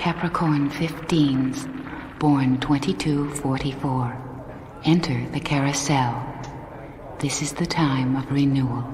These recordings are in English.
Capricorn 15s, born 2244. Enter the Carousel. This is the time of renewal.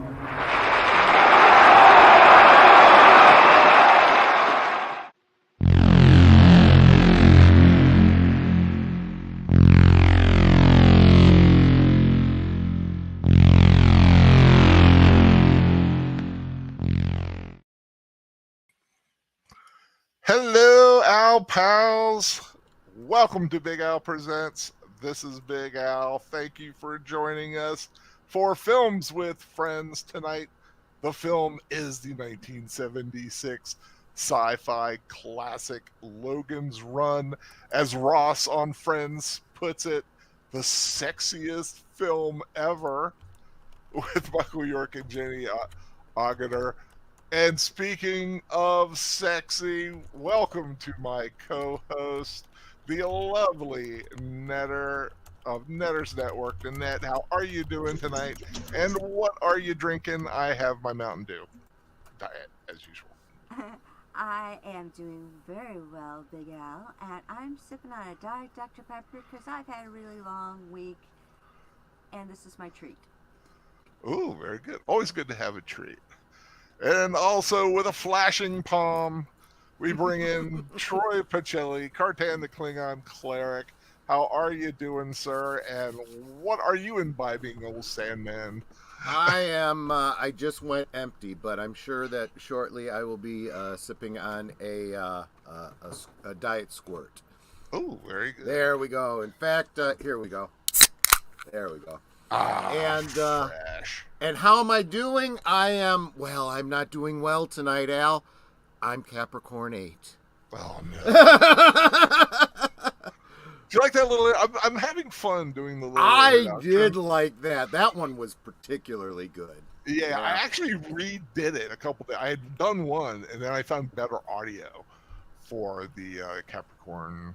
Hello, Al pals. Welcome to Big Al Presents. This is Big Al. Thank you for joining us for Films with Friends tonight. The film is the 1976 sci-fi classic Logan's Run. As Ross on Friends puts it, the sexiest film ever, with Michael York and Jenny Agutter. And speaking of sexy, welcome to my co-host, the lovely Netter of Netter's Network. Nanette, how are you doing tonight? And what are you drinking? I have my Mountain Dew diet, as usual. I am doing very well, Big Al, and I'm sipping on a Diet Dr. Pepper because I've had a really long week, and this is my treat. Ooh, very good. Always good to have a treat. And also with a flashing palm, we bring in Troy Pacelli, Cartan the Klingon cleric. How are you doing, sir? And what are you imbibing, old Sandman? I am. I just went empty, but I'm sure that shortly I will be sipping on a diet squirt. Oh, very good. There we go. In fact, here we go. There we go. Fresh. And how am I doing? I'm not doing well tonight, Al. I'm Capricorn 8. Oh, no. Do you like that little... I'm having fun doing the little... I did like that. That one was particularly good. Yeah, I actually redid it a couple days. I had done one, and then I found better audio for the Capricorn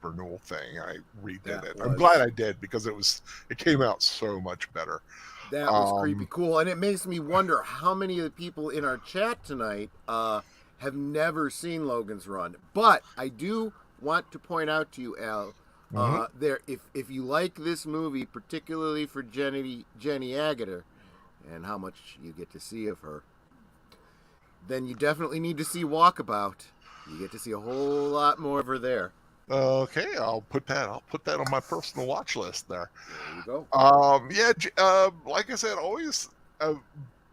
renewal thing. I redid it. I'm glad I did, because it came out so much better. That was creepy cool, and it makes me wonder how many of the people in our chat tonight have never seen Logan's Run. But I do want to point out to you, Al, if you like this movie, particularly for Jenny Agutter, and how much you get to see of her, then you definitely need to see Walkabout. You get to see a whole lot more of her there. Okay, I'll put that on my personal watch list there. There you go. Like I said, always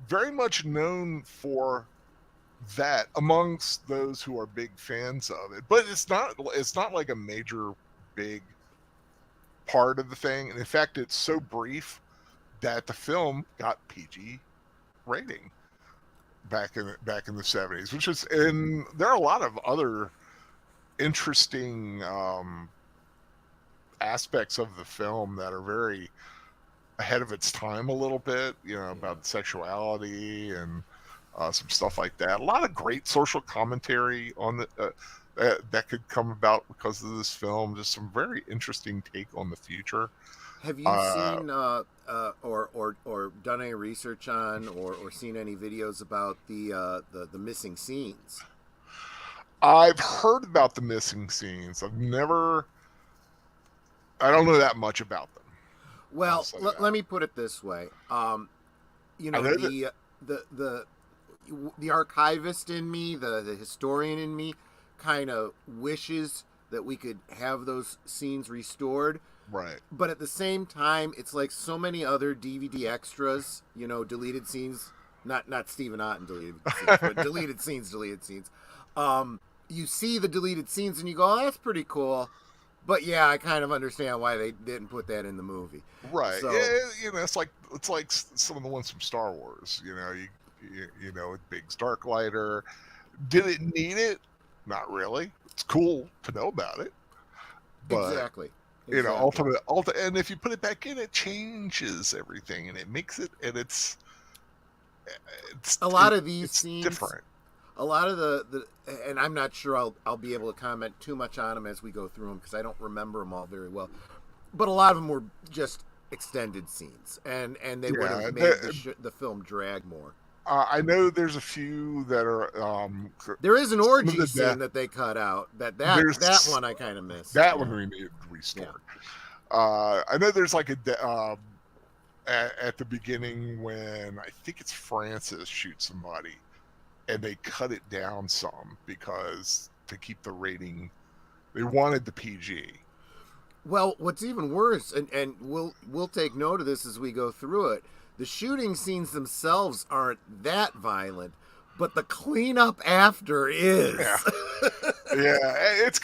very much known for that amongst those who are big fans of it. But it's not like a major big part of the thing. And in fact, it's so brief that the film got PG rating back in the 70s, which is, and there are a lot of other interesting aspects of the film that are very ahead of its time a little bit, about sexuality and some stuff like that. A lot of great social commentary on the that could come about because of this film. Just some very interesting take on the future. Have you seen or done any research on or seen any videos about the missing scenes? I've heard about the missing scenes. I don't know that much about them. Well, let me put it this way. The archivist in me, the historian in me, kind of wishes that we could have those scenes restored. Right. But at the same time, it's like so many other DVD extras, deleted scenes, not Stephen Otten deleted scenes, but deleted scenes. You see the deleted scenes and you go, oh, that's pretty cool. But yeah, I kind of understand why they didn't put that in the movie. Right. So, it's like some of the ones from Star Wars. With Biggs Darklighter. Did it need it? Not really. It's cool to know about it. But, exactly. Ultimate, and if you put it back in, it changes everything, and it makes it, and it's a lot of these scenes different. A lot of the and I'm not sure I'll be able to comment too much on them as we go through them because I don't remember them all very well. But a lot of them were just extended scenes, and they would have made the film drag more. I know there's a few that are. There is an some of orgy the scene that they cut out. There's That one I kind of missed. that yeah. one we need restored. I know there's like at the beginning when I think it's Francis shoots somebody, and they cut it down some because to keep the rating, they wanted the PG. Well, what's even worse, and we'll take note of this as we go through it. The shooting scenes themselves aren't that violent, but the cleanup after is. Yeah, it's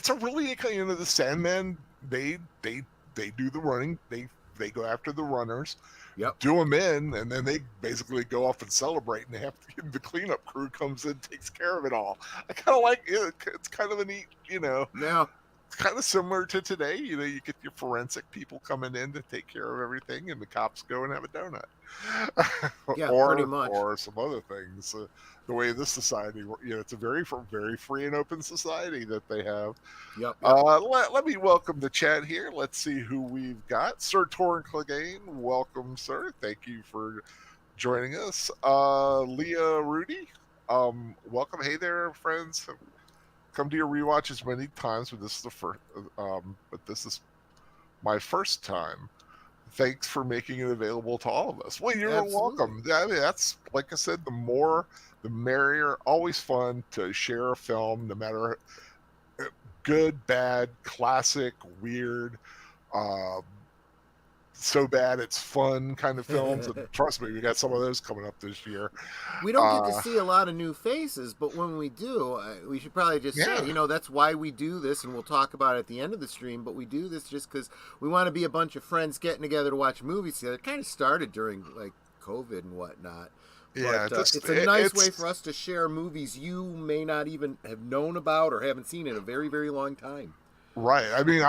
a really the Sandmen. They do the running. They go after the runners. Yep. Do them in, and then they basically go off and celebrate, and the cleanup crew comes in, takes care of it all. I kind of like it. It's kind of a neat, Yeah. It's kind of similar to today. You get your forensic people coming in to take care of everything, and the cops go and have a donut. Yeah, or, pretty much. Or some other things. The way this society, it's a very free and open society that they have. Yep. Let me welcome the chat here. Let's see who we've got. Sir Torrin Clegane, welcome, sir. Thank you for joining us. Leah Rudy, welcome. Hey there, friends. Come to your rewatches many times, but this is the first. But this is my first time. Thanks for making it available to all of us. Well, you're welcome. I mean, that's like I said. The more, the merrier. Always fun to share a film, no matter good, bad, classic, weird, so bad it's fun kind of films. And trust me, we got some of those coming up this year. We don't get to see a lot of new faces, but when we do, we should probably just say, that's why we do this, and we'll talk about it at the end of the stream, but we do this just because we want to be a bunch of friends getting together to watch movies together. It kind of started during, like, COVID and whatnot. Yeah, but, it's a nice way for us to share movies you may not even have known about or haven't seen in a very, very long time. Right. I mean,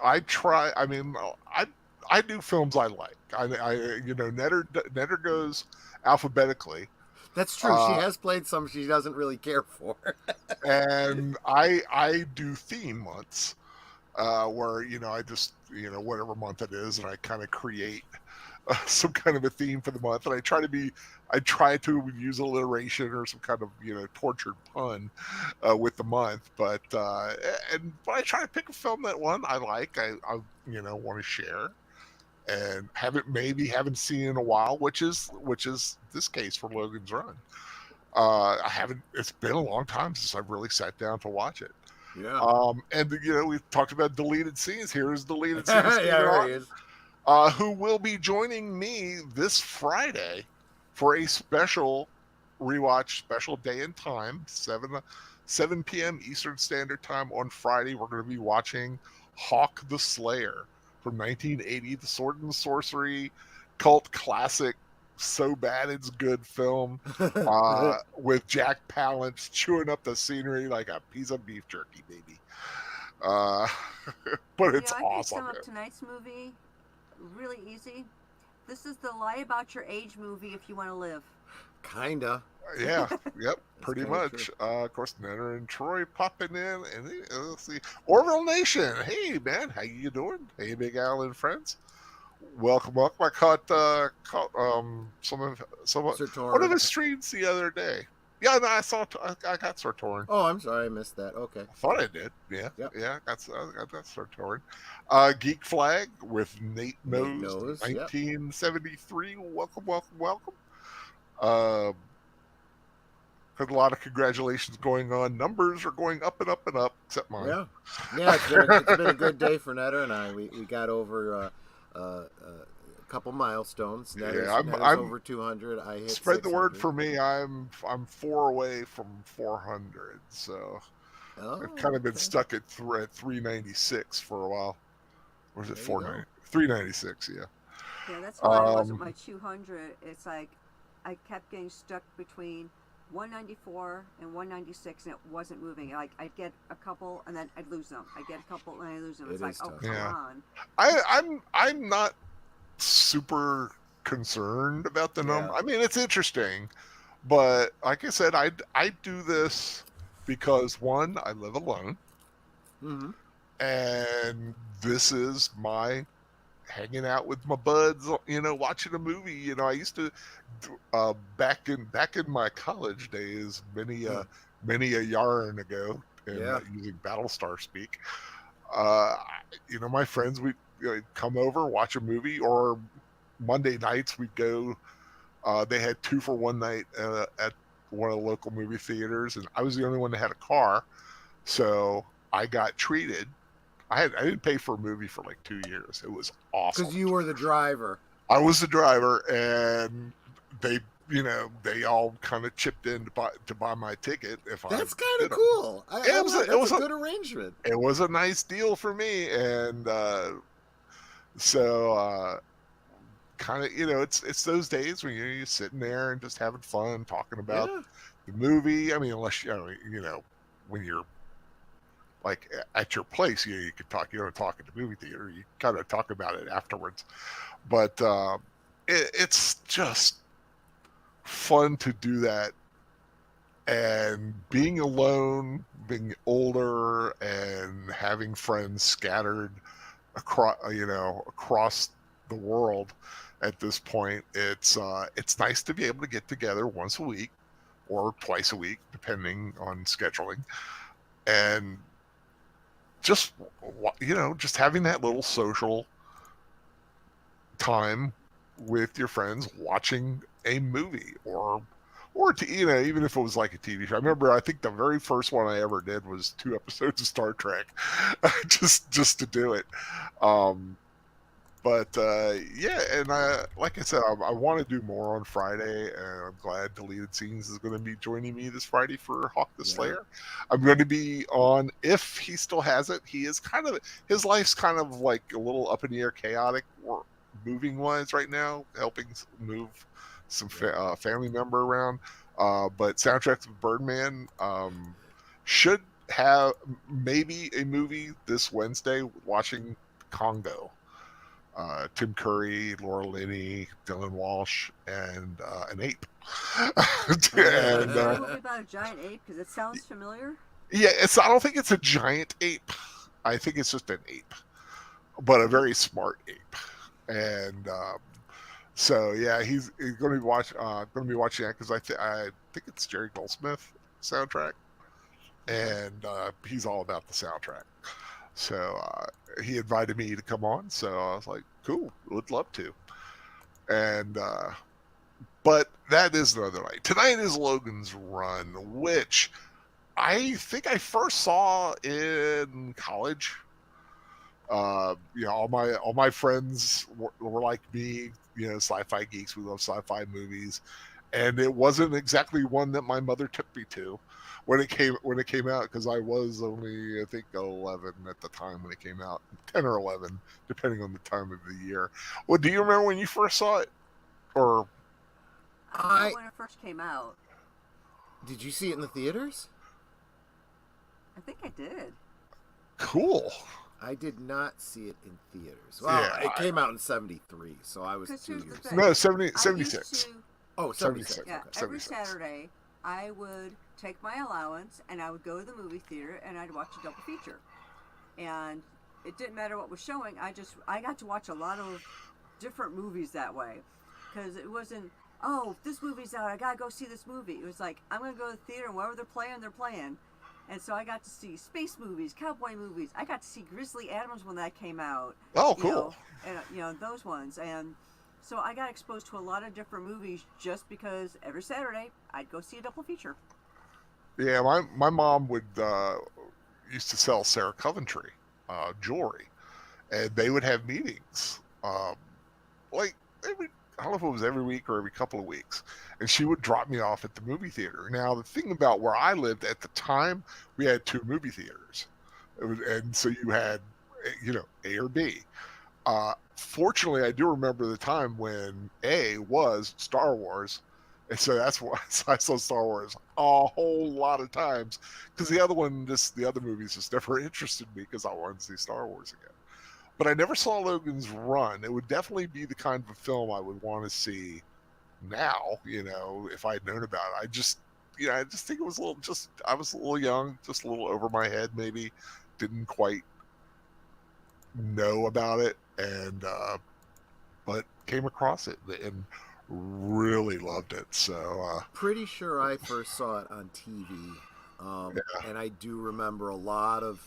I try. I mean, I do films I like. Netter goes alphabetically. That's true. She has played some she doesn't really care for. And I do theme months, where I just whatever month it is, and I kind of create some kind of a theme for the month, and I try to use alliteration or some kind of tortured pun with the month, but I try to pick a film that I like, I want to share, and haven't seen in a while, which is this case for Logan's Run. It's been a long time since I've really sat down to watch it. Yeah. And we've talked about deleted scenes. Here's deleted scenes. Yeah, there he is. Who will be joining me this Friday for a special rewatch, special day and time, 7 p.m. Eastern Standard Time on Friday. We're going to be watching Hawk the Slayer from 1980, the sword and sorcery cult classic, so bad it's good film, with Jack Palance chewing up the scenery like a piece of beef jerky, baby. But it's awesome. I can sum up tonight's movie really easy. This is the lie about your age movie if you want to live. Kinda. Yeah. Yep. Pretty much. Of course, Nanette and Troy popping in, and let's see, Orville Nation. Hey man, how you doing? Hey, Big Al and friends. Welcome. I caught some of one of his streams the other day. Yeah, no, I got Sir Torrin. Oh, I'm sorry, I missed that. Okay. I thought I did. Yeah. Yep. Yeah, I got Sir Torrin. Geek Flag with Nate Knows, 1973. Yep. Welcome. Had a lot of congratulations going on. Numbers are going up and up and up, except mine. Yeah. It's been a good day for Netter and I. We got over a couple milestones. Netter's I'm over 200. I hit spread 600. the word for me. I'm 4 away from 400, so I've kind of been stuck at 396 for a while. Or is it 490? 396, yeah. Yeah, that's why I wasn't my 200. It's like I kept getting stuck between 194 and 196, and it wasn't moving. Like I'd get a couple and then I'd lose them. I'd get a couple and I'd lose them. It's like, oh, come on. I'm not super concerned about the number. I mean, it's interesting, but like I said, I do this because one, I live alone, and this is my hanging out with my buds, watching a movie. I used to back in my college days, many a yarn ago, and Yeah. using Battlestar speak. Uh, my friends would come over, watch a movie, or Monday nights we'd go. They had 2 for 1 night at one of the local movie theaters, and I was the only one that had a car, so I got treated. I didn't pay for a movie for like 2 years. It was awesome. Because you were the driver. I was the driver, and they all kind of chipped in to buy my ticket. That's kind of cool. It was a good arrangement. It was a nice deal for me, and so kind of it's those days when you're sitting there and just having fun talking about the movie. I mean, unless when you're like at your place, you could talk. You don't talk at the movie theater. You kind of talk about it afterwards. But it's just fun to do that. And being alone, being older, and having friends scattered across the world at this point, it's nice to be able to get together once a week or twice a week, depending on scheduling, and just having that little social time with your friends, watching a movie or even if it was like a TV show. I think the very first one I ever did was 2 episodes of Star Trek, just to do it. But and like I said, I want to do more on Friday, and I'm glad Deleted Scenes is going to be joining me this Friday for Hawk the Slayer. I'm going to be on, if he still has it. His life's kind of like a little up in the air, chaotic, moving wise right now, helping move some family member around. But Soundtracks of Birdman should have maybe a movie this Wednesday, watching Congo. Tim Curry, Laura Linney, Dylan Walsh, and an ape. Is it a movie about a giant ape? Because it sounds familiar. Yeah, I don't think it's a giant ape. I think it's just an ape, but a very smart ape. And so yeah, he's going to be watching that because I think it's Jerry Goldsmith soundtrack, and he's all about the soundtrack. So he invited me to come on, so I was like, cool, would love to. And but that is another night. Tonight is Logan's Run, which I think I first saw in college. All my friends were like me, sci-fi geeks. We love sci-fi movies, and it wasn't exactly one that my mother took me to when it came out, because I was only, I think, 11 at the time when it came out, 10 or 11, depending on the time of the year. Well, do you remember when you first saw it, or? When it first came out. Did you see it in the theaters? I think I did. Cool. I did not see it in theaters. Well, it came out in 73, so I was 2 years old. No, 76. Oh, 76. Yeah, Okay. every Saturday I would take my allowance and I would go to the movie theater and I'd watch a double feature. And it didn't matter what was showing. I got to watch a lot of different movies that way, because it wasn't, oh, this movie's out, I gotta go see this movie. It was like, I'm gonna go to the theater and whatever they're playing. And so I got to see space movies, cowboy movies. I got to see Grizzly Adams when that came out. Oh, cool. And those ones. And so I got exposed to a lot of different movies just because every Saturday I'd go see a double feature. Yeah, my mom would used to sell Sarah Coventry jewelry, and they would have meetings like I don't know if it was every week or every couple of weeks, and she would drop me off at the movie theater. Now, the thing about where I lived at the time, we had 2 movie theaters, and so you had, A or B. Fortunately, I do remember the time when A was Star Wars, and so that's why I saw Star Wars a whole lot of times, because the other movies just never interested me, because I wanted to see Star Wars again. But I never saw Logan's Run. It would definitely be the kind of film I would want to see now, if I had known about it. I just think it was I was a little young, just a little over my head maybe. Didn't quite know about it. and but came across it and really loved it. So Pretty sure I first saw it on TV, and I do remember a lot of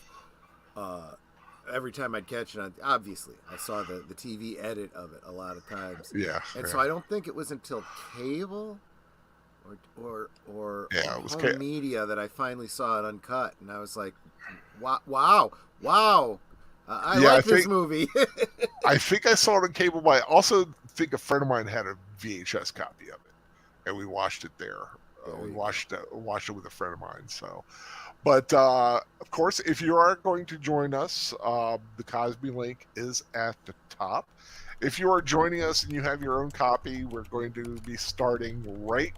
every time I'd catch it. Obviously, I saw the TV edit of it a lot of times, yeah, and so I don't think it was until cable or it was home media that I finally saw it uncut, and I was like, wow. I like this movie. I think I saw it on cable, but I also think a friend of mine had a VHS copy of it, and we watched it there. We watched it with a friend of mine. So, but of course, if you are going to join us, the Cosby link is at the top. If you are joining us and you have your own copy, we're going to be starting right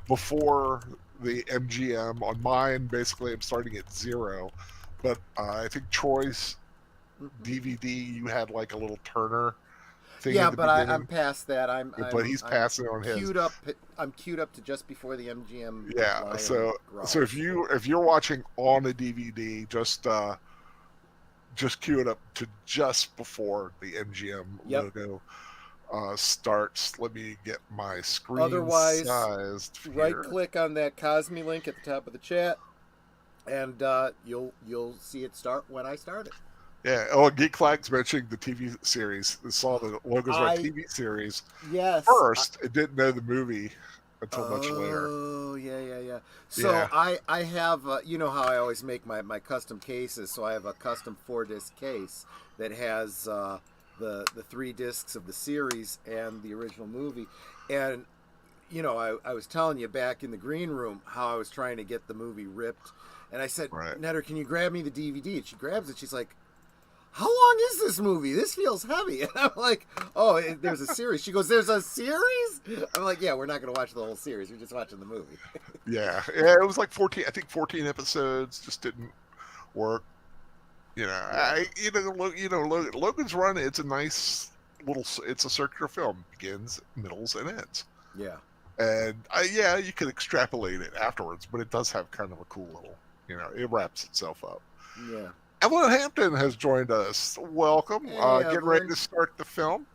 before the MGM. On mine, basically, I'm starting at 0. But I think Troy's DVD, you had like a little Turner thing. Yeah, but I'm past that. But he's passing on his. I'm queued up to just before the MGM. Yeah. So if you're watching on a DVD, just queue it up to just before the MGM logo starts. Let me get my screen Otherwise, sized. Right click on that Cosme link at the top of the chat, and you'll see it start when I start it. Yeah. Oh, Geek Flag's mentioning the TV series. I saw the Logan's Run TV series. Yes. First, it didn't know the movie until much later. Oh, yeah. So I have, you know how I always make my custom cases. So I have a custom 4-disc case that has the 3 discs of the series and the original movie. And, you know, I was telling you back in the green room how I was trying to get the movie ripped. And I said, Netter, can you grab me the DVD? And she grabs it. She's like, how long is this movie? This feels heavy. And I'm like, oh, there's a series. She goes, there's a series? I'm like, yeah, we're not going to watch the whole series. We're just watching the movie. Yeah, it was like 14. I think 14 episodes just didn't work. You know, Logan's Run. It's a nice little. It's a circular film. Begins, middles, and ends. Yeah. And you could extrapolate it afterwards, but it does have kind of a cool little. You know, it wraps itself up. Yeah. Evelyn Hampton has joined us. Welcome. Hey, getting ready to start the film.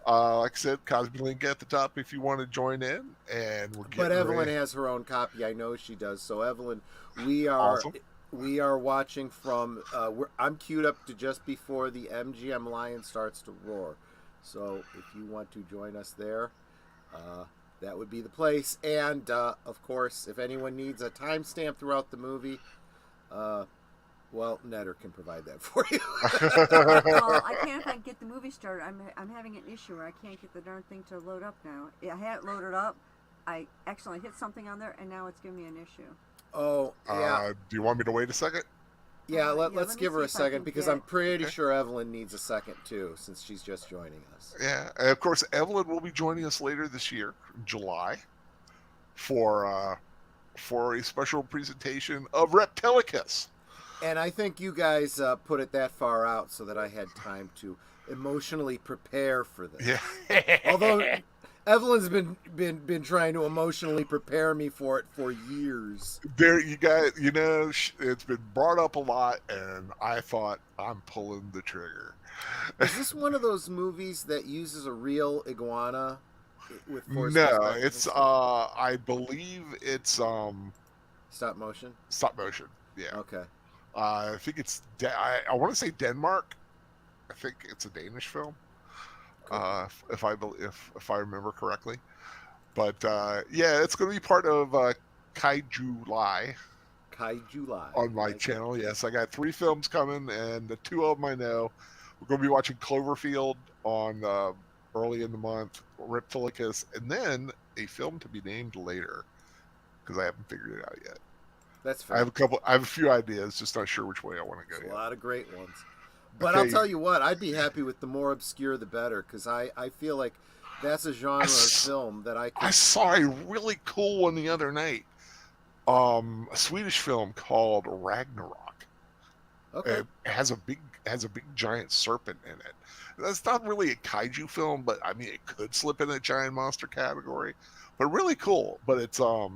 Like I said, Cosby link at the top if you want to join in. And but Evelyn has her own copy. I know she does. So Evelyn, we are watching from. I'm queued up to just before the MGM Lion starts to roar. So if you want to join us there, that would be the place. And of course, if anyone needs a timestamp throughout the movie, well, Netter can provide that for you. Well, I can't if I can get the movie started. I'm having an issue where I can't get the darn thing to load up now. I had it loaded up. I accidentally hit something on there, and now it's giving me an issue. Oh, yeah. Do you want me to wait a second? Yeah, let's give her a second because I'm pretty sure Evelyn needs a second too, since she's just joining us. Yeah, and of course, Evelyn will be joining us later this year, July, for a special presentation of Reptilicus. And I think you guys put it that far out so that I had time to emotionally prepare for this. Yeah. Although Evelyn's been trying to emotionally prepare me for it for years. You guys, you know, it's been brought up a lot, and I thought I'm pulling the trigger. Is this one of those movies that uses a real iguana with force? No, it's I believe it's stop motion. Stop motion. Yeah. Okay. I think it's I want to say Denmark. I think it's a Danish film, if I remember correctly. But it's going to be part of Kaiju Lai on my channel. Yes, I got 3 films coming, and the 2 of them I know. We're going to be watching Cloverfield on early in the month, Reptilicus, and then a film to be named later because I haven't figured it out yet. That's fair. I have a few ideas, just not sure which way I want to go. A lot of great ones. But okay. I'll tell you what, I'd be happy with the more obscure the better, because I feel like that's a genre of film that I saw a really cool one the other night. A Swedish film called Ragnarok. Okay. It has a big giant serpent in it. That's not really a kaiju film, but I mean it could slip in a giant monster category. But really cool. But it's a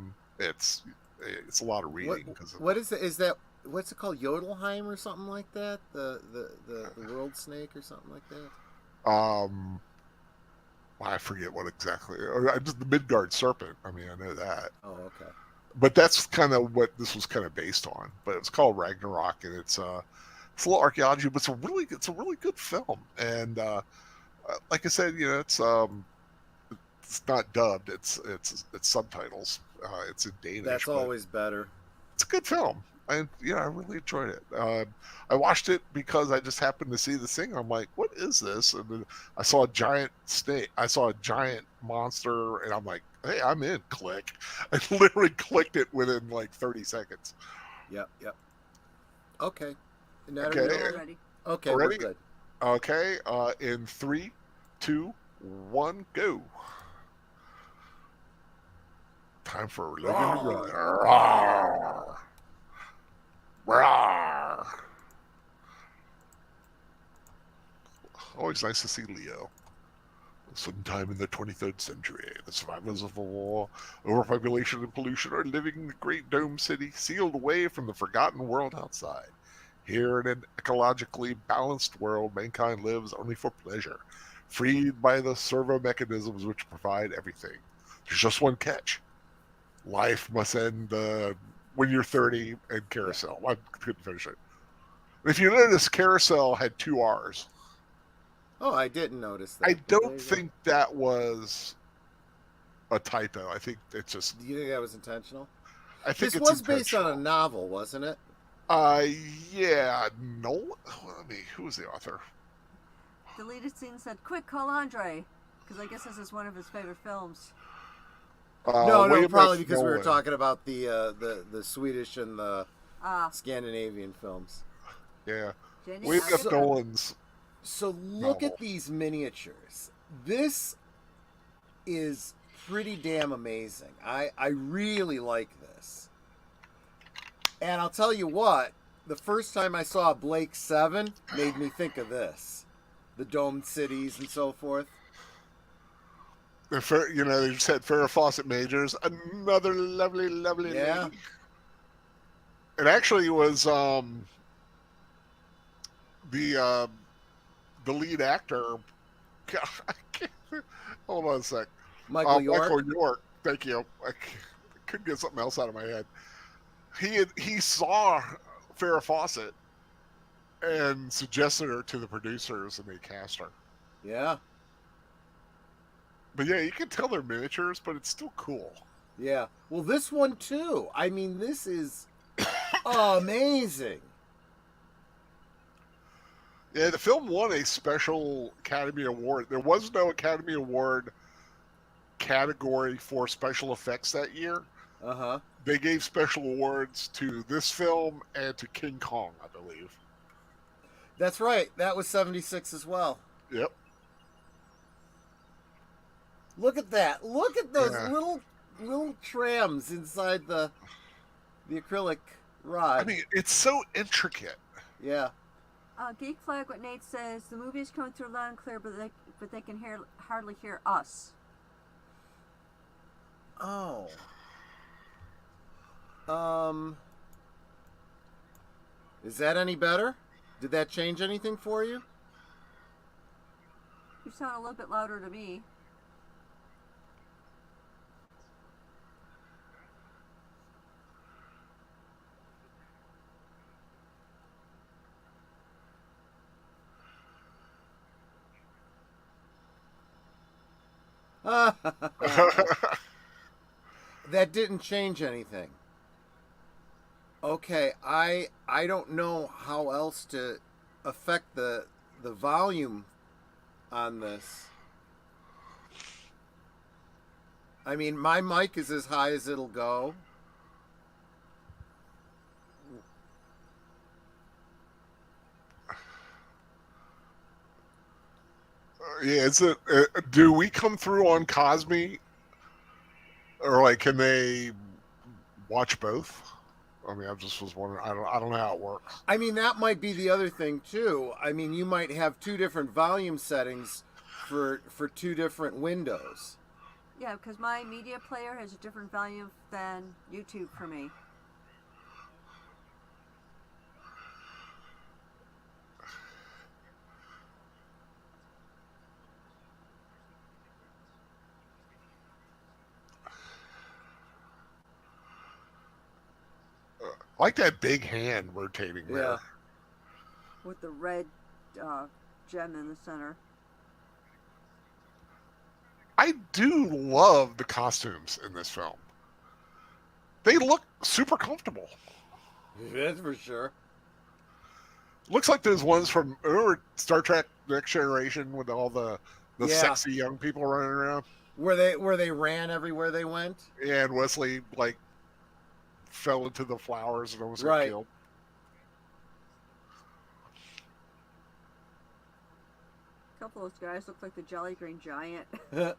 lot of reading. What is it? Is that what's it called? Jodelheim or something like that? The world snake or something like that? Um, I forget what exactly. Or just the Midgard serpent. I mean, I know that. Oh, okay. But that's kind of what this was kind of based on. But it's called Ragnarok, and it's a little archaeology, but it's a really good film. And like I said, it's not dubbed. It's subtitles. It's in Danish. That's but always better. it's a good film. I really enjoyed it. I watched it because I just happened to see this thing. I'm like, what is this? And then I saw a giant snake. I saw a giant monster, and I'm like, hey, I'm in. Click. I literally clicked it within like 30 seconds. Yep. Okay. Okay. Already. Okay, Ready? we're good. Okay. In 3, 2, 1, go. Time for Logan to run. Rawr. Rawr. Always nice to see Leo. Sometime in the 23rd century, the survivors of a war, overpopulation, and pollution are living in the Great Dome City, sealed away from the forgotten world outside. Here in an ecologically balanced world, mankind lives only for pleasure, freed by the servo mechanisms which provide everything. There's just one catch. Life must end when you're 30 and Carousel. I couldn't finish it. If you notice, Carousel had 2 R's. Oh, I didn't notice that. I don't think that was a typo. I think it's just. Do you think that was intentional? I think This it's was based on a novel, wasn't it? Yeah. No. Let me. Who was the author? Deleted scene said, "Quick, call Andre," because I guess this is one of his favorite films. No, probably because we were talking about the Swedish and the Scandinavian films. Yeah. William F. Nolan's. So look at these miniatures. This is pretty damn amazing. I really like this. And I'll tell you what, the first time I saw Blake 7 made me think of this. The domed cities and so forth. They just had Farrah Fawcett Majors, another lovely lady. It actually was the lead actor. Hold on a sec. Michael York. Thank you. I couldn't get something else out of my head. He saw Farrah Fawcett and suggested her to the producers, and they cast her. Yeah. But yeah, you can tell they're miniatures, but it's still cool. Yeah. Well, this one too. I mean, this is amazing. Yeah, the film won a special Academy Award. There was no Academy Award category for special effects that year. Uh-huh. They gave special awards to this film and to King Kong, I believe. That's right. That was 76 as well. Yep. Look at that. Look at those little trams inside the acrylic rod. I mean, it's so intricate. Yeah. Geek Flag, what Nate says, the movie is coming through loud and clear, but they can hardly hear us. Oh. Is that any better? Did that change anything for you? You sound a little bit louder to me. That didn't change anything. Okay, I don't know how else to affect the volume on this. I mean, my mic is as high as it'll go. Yeah, do we come through on Cosme, or like can they watch both? I mean, I just was wondering. I don't know how it works. I mean, that might be the other thing too. I mean, you might have 2 different volume settings for 2 different windows. Yeah, because my media player has a different volume than YouTube for me. like that big hand rotating there. Yeah. With the red gem in the center. I do love the costumes in this film. They look super comfortable. That's for sure. Looks like those ones from Star Trek Next Generation with all the sexy young people running around. Where they ran everywhere they went. Yeah, and Wesley like fell into the flowers and almost got Right. killed. A couple of those guys look like the Jolly Green Giant. And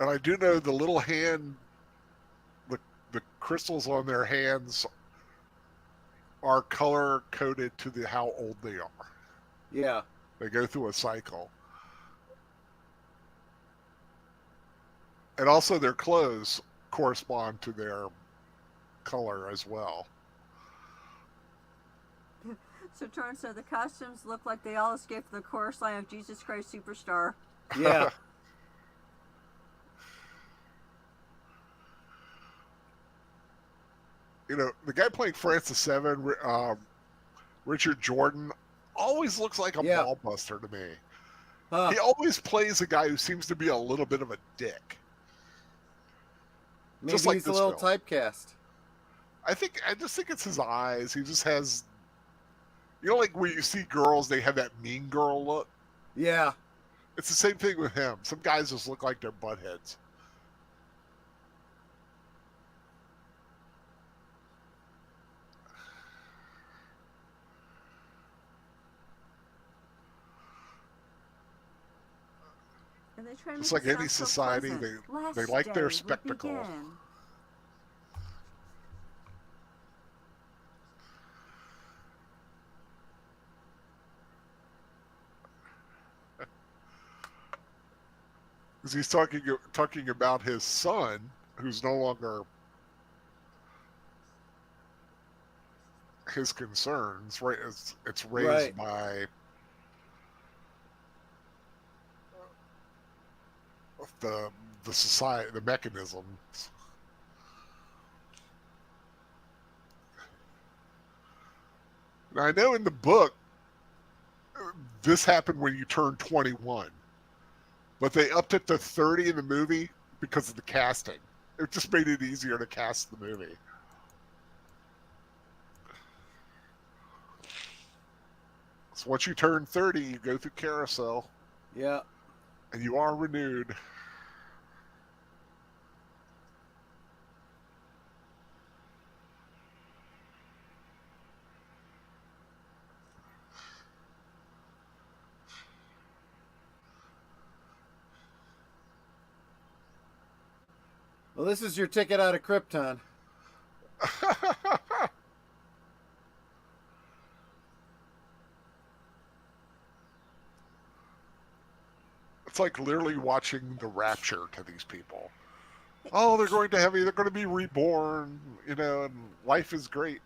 I do know the little hand, the crystals on their hands are color coded to how old they are. Yeah. They go through a cycle. And also their clothes correspond to their color as well. So Torrance said the costumes look like they all escaped from the chorus line of Jesus Christ Superstar. Yeah. You know, the guy playing Francis VII, Richard Jordan, always looks like a ball buster to me. He always plays a guy who seems to be a little bit of a dick. Maybe just like he's a little typecast. I just think it's his eyes. He just has, you know, like when you see girls, they have that mean girl look. Yeah. It's the same thing with him. Some guys just look like they're buttheads. And they try to It's make like it any sound society, so pleasant. they like their spectacles. Because he's talking about his son, who's no longer his concerns. Right? It's raised by the society, the mechanisms. Now, I know in the book this happened when you turned 21. But they upped it to 30 in the movie because of the casting. It just made it easier to cast the movie. So once you turn 30, you go through Carousel. Yeah. And you are renewed. Well, this is your ticket out of Krypton. It's like literally watching the rapture to these people. Oh, they're going to be reborn, you know, and life is great.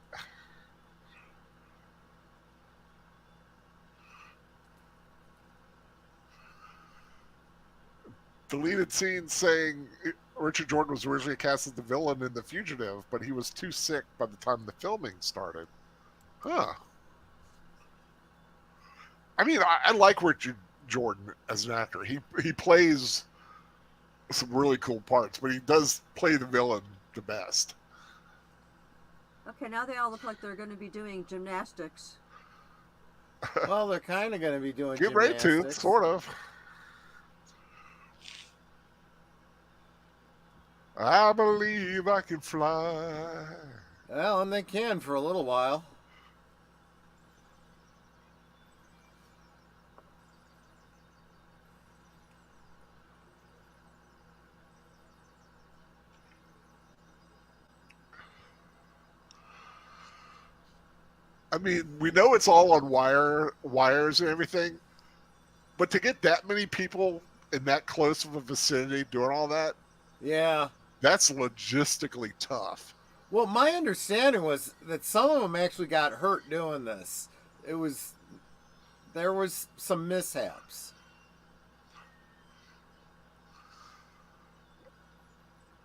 Deleted scenes saying Richard Jordan was originally cast as the villain in The Fugitive, but he was too sick by the time the filming started. Huh. I mean, I like Richard Jordan as an actor. He plays some really cool parts, but he does play the villain the best. Okay, now they all look like they're going to be doing gymnastics. Well, they're kind of going to be doing Get ready to, sort of. I believe I can fly. Well, and they can for a little while. I mean, we know it's all on wires and everything, but to get that many people in that close of a vicinity doing all that, yeah, that's logistically tough. Well, my understanding was that some of them actually got hurt doing this. There was some mishaps.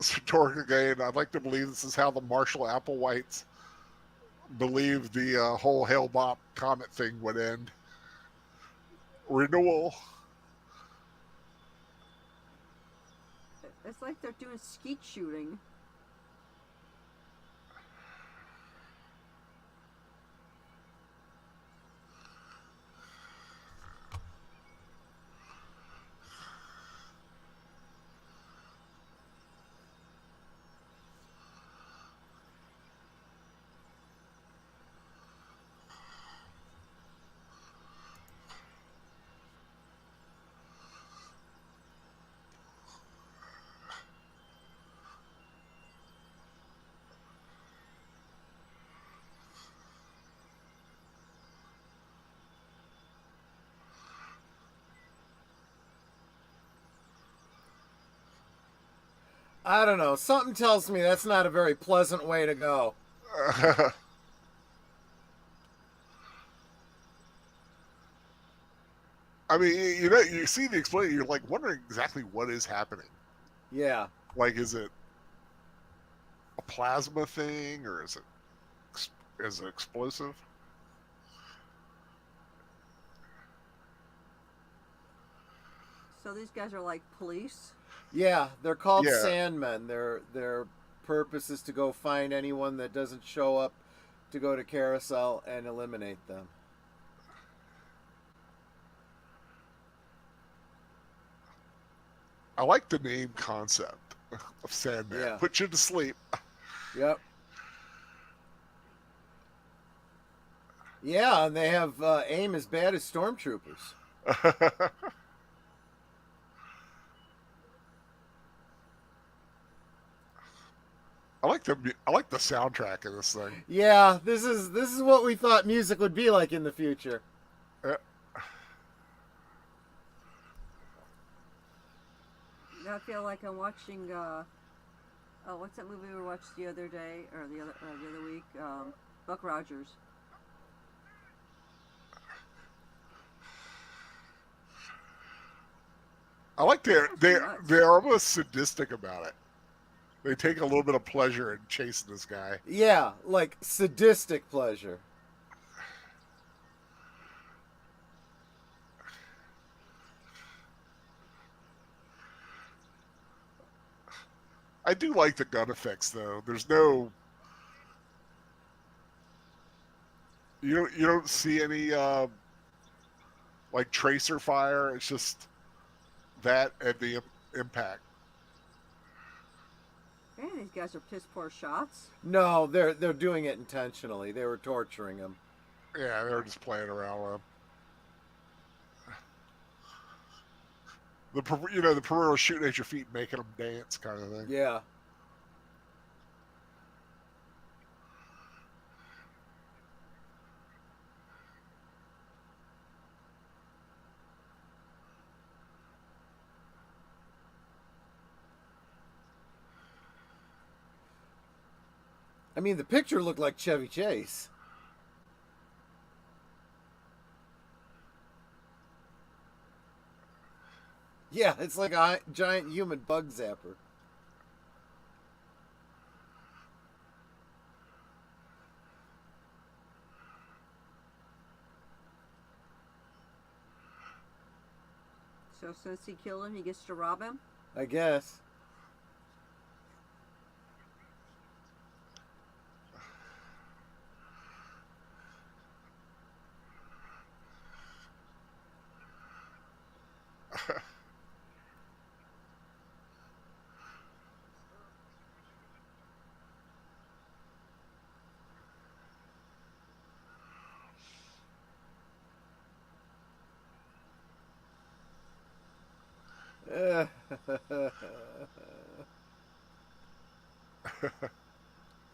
Satorka again. I'd like to believe this is how the Marshall Applewhites believe the whole Hale-Bopp Comet thing would end. Renewal. It's like they're doing skeet shooting. I don't know. Something tells me that's not a very pleasant way to go. I mean, you know, you see the explosion, you're like wondering exactly what is happening. Yeah. Like, is it a plasma thing, or is it explosive? So these guys are like police? Yeah, they're called Yeah. Sandmen. Their purpose is to go find anyone that doesn't show up to go to Carousel and eliminate them. I like the name concept of Sandman. Yeah. Put you to sleep. Yep. Yeah, and they have aim as bad as stormtroopers. I like the soundtrack of this thing. Yeah, this is what we thought music would be like in the future. I feel like I'm watching. What's that movie we watched the other day or the other week? Buck Rogers. I like they're almost sadistic about it. They take a little bit of pleasure in chasing this guy. Yeah, like sadistic pleasure. I do like the gun effects though. There's no you don't see any like tracer fire. It's just that and the impact. Man, these guys are piss poor shots. No, they're doing it intentionally. They were torturing him. Yeah, they were just playing around with him. The perimeter shooting at your feet, making them dance, kind of thing. Yeah. I mean, the picture looked like Chevy Chase. Yeah, it's like a giant human bug zapper. So since he killed him, he gets to rob him? I guess.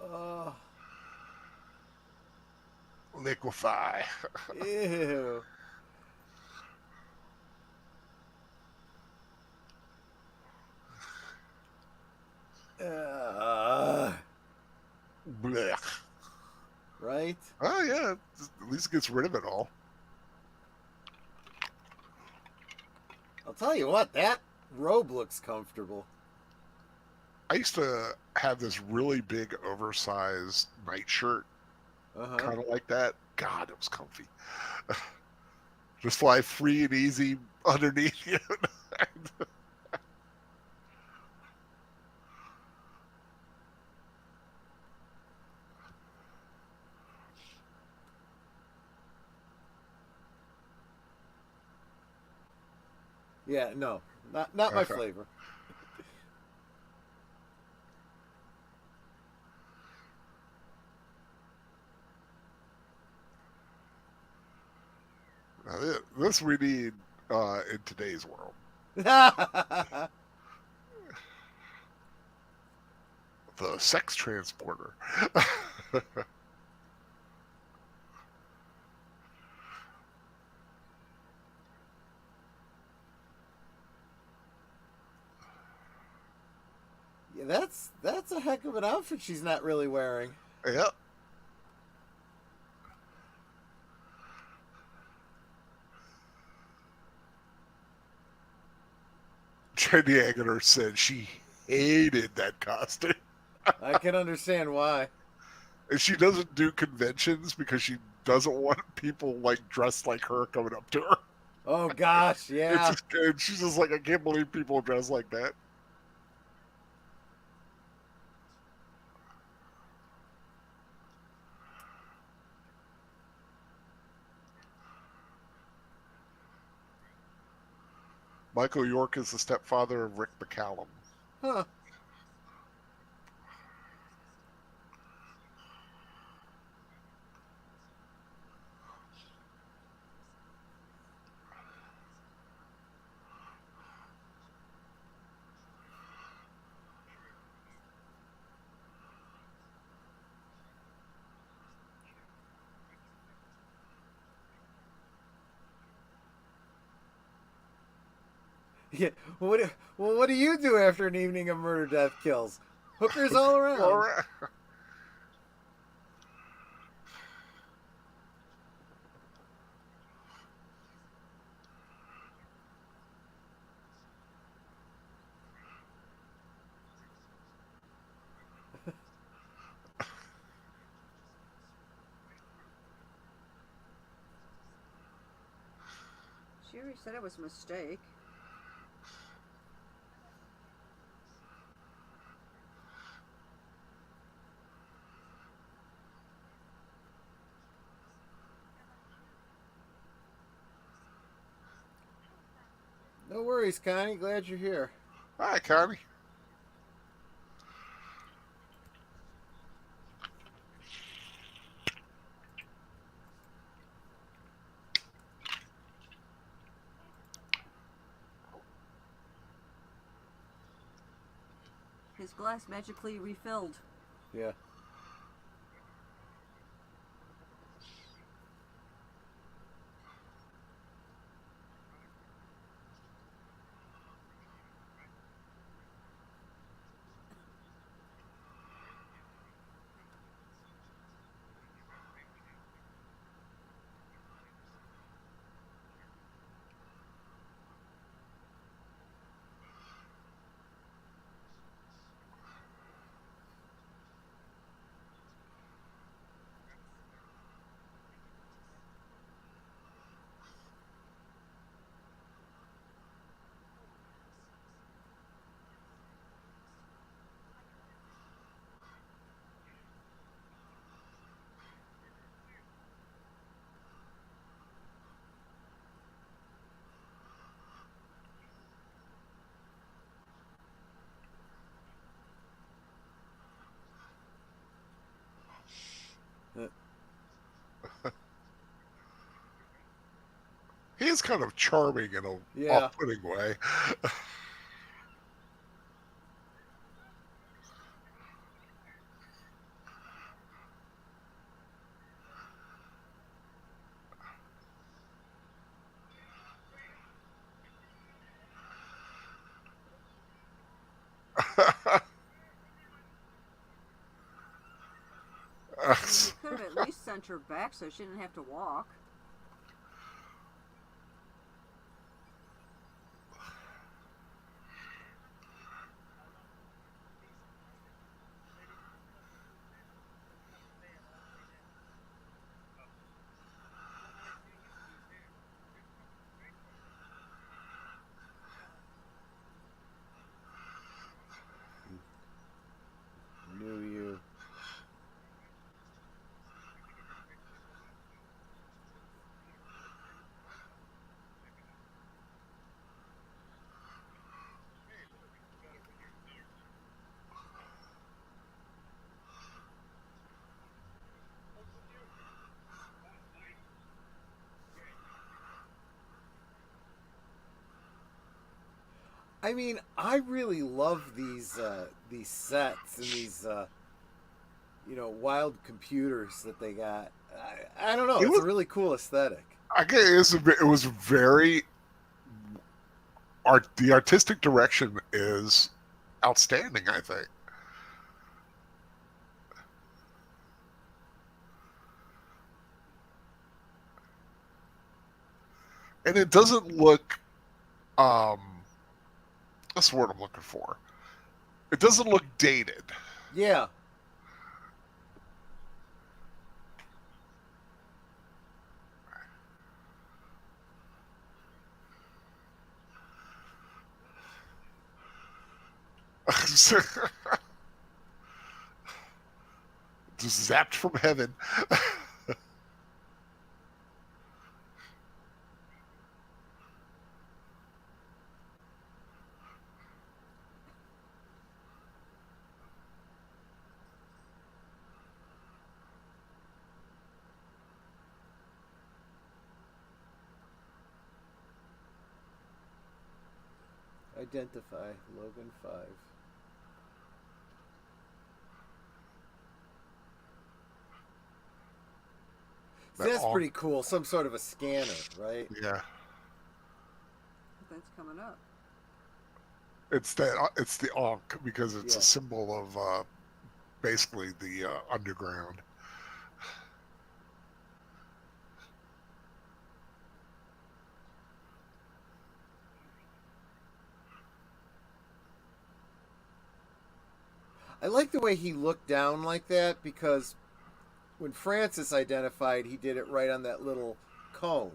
Oh, Liquefy. ew. Blech. Right? Oh yeah, at least it gets rid of it all. I'll tell you what, that robe looks comfortable. I used to have this really big, oversized nightshirt, Uh-huh. kind of like that. God, it was comfy. Just fly free and easy underneath you. Yeah, no, not my flavor. This we need in today's world. The sex transporter. Yeah, that's a heck of an outfit she's not really wearing. Yep. Trendy Agutter said she hated that costume. I can understand why. And she doesn't do conventions because she doesn't want people like dressed like her coming up to her. Oh gosh, It's yeah. just good. She's just like, I can't believe people dress like that. Michael York is the stepfather of Rick McCallum. Huh. Yeah. What do you do after an evening of murder, death, kills? Hookers all around. All right. She already said it was a mistake. No worries, Connie. Glad you're here. Hi, Connie. His glass magically refilled. Yeah. He is kind of charming in a Yeah. off-putting way. I mean, you could have at least sent her back so she didn't have to walk. I mean, I really love these sets and these wild computers that they got. I don't know. It It's a was, really cool aesthetic. I guess it was very the artistic direction is outstanding, I think. And it doesn't look that's the word I'm looking for. It doesn't look dated. Yeah. Just zapped from heaven. Identify Logan 5. That's pretty cool. Some sort of a scanner, right? Yeah. That's coming up. It's the Ankh because it's a symbol of basically the underground. I like the way he looked down like that because when Francis identified, he did it right on that little cone.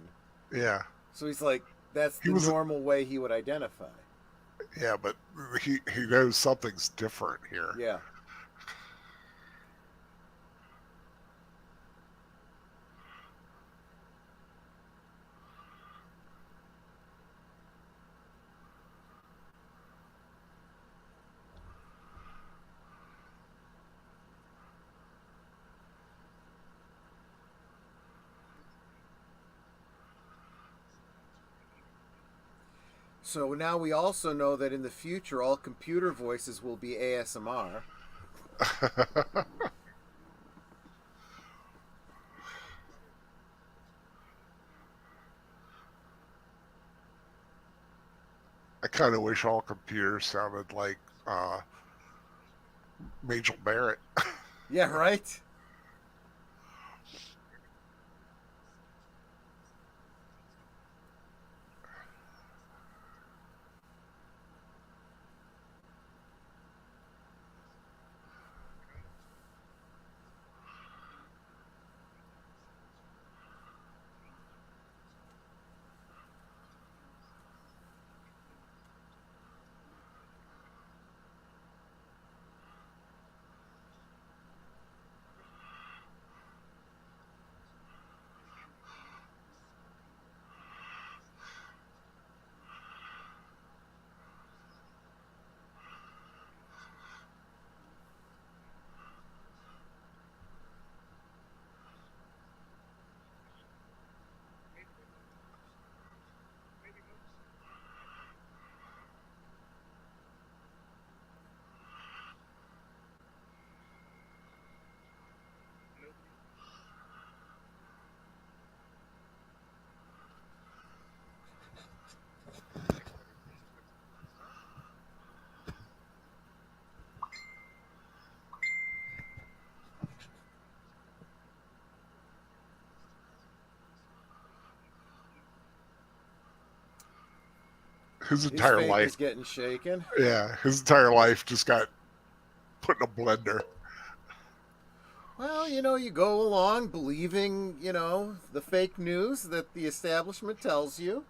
Yeah. So he's like, that's the normal way he would identify. Yeah, but he knows something's different here. Yeah. So now we also know that in the future, all computer voices will be ASMR. I kind of wish all computers sounded like Majel Barrett. Yeah, right? His entire life is getting shaken. Yeah, his entire life just got put in a blender. Well, you go along believing, the fake news that the establishment tells you.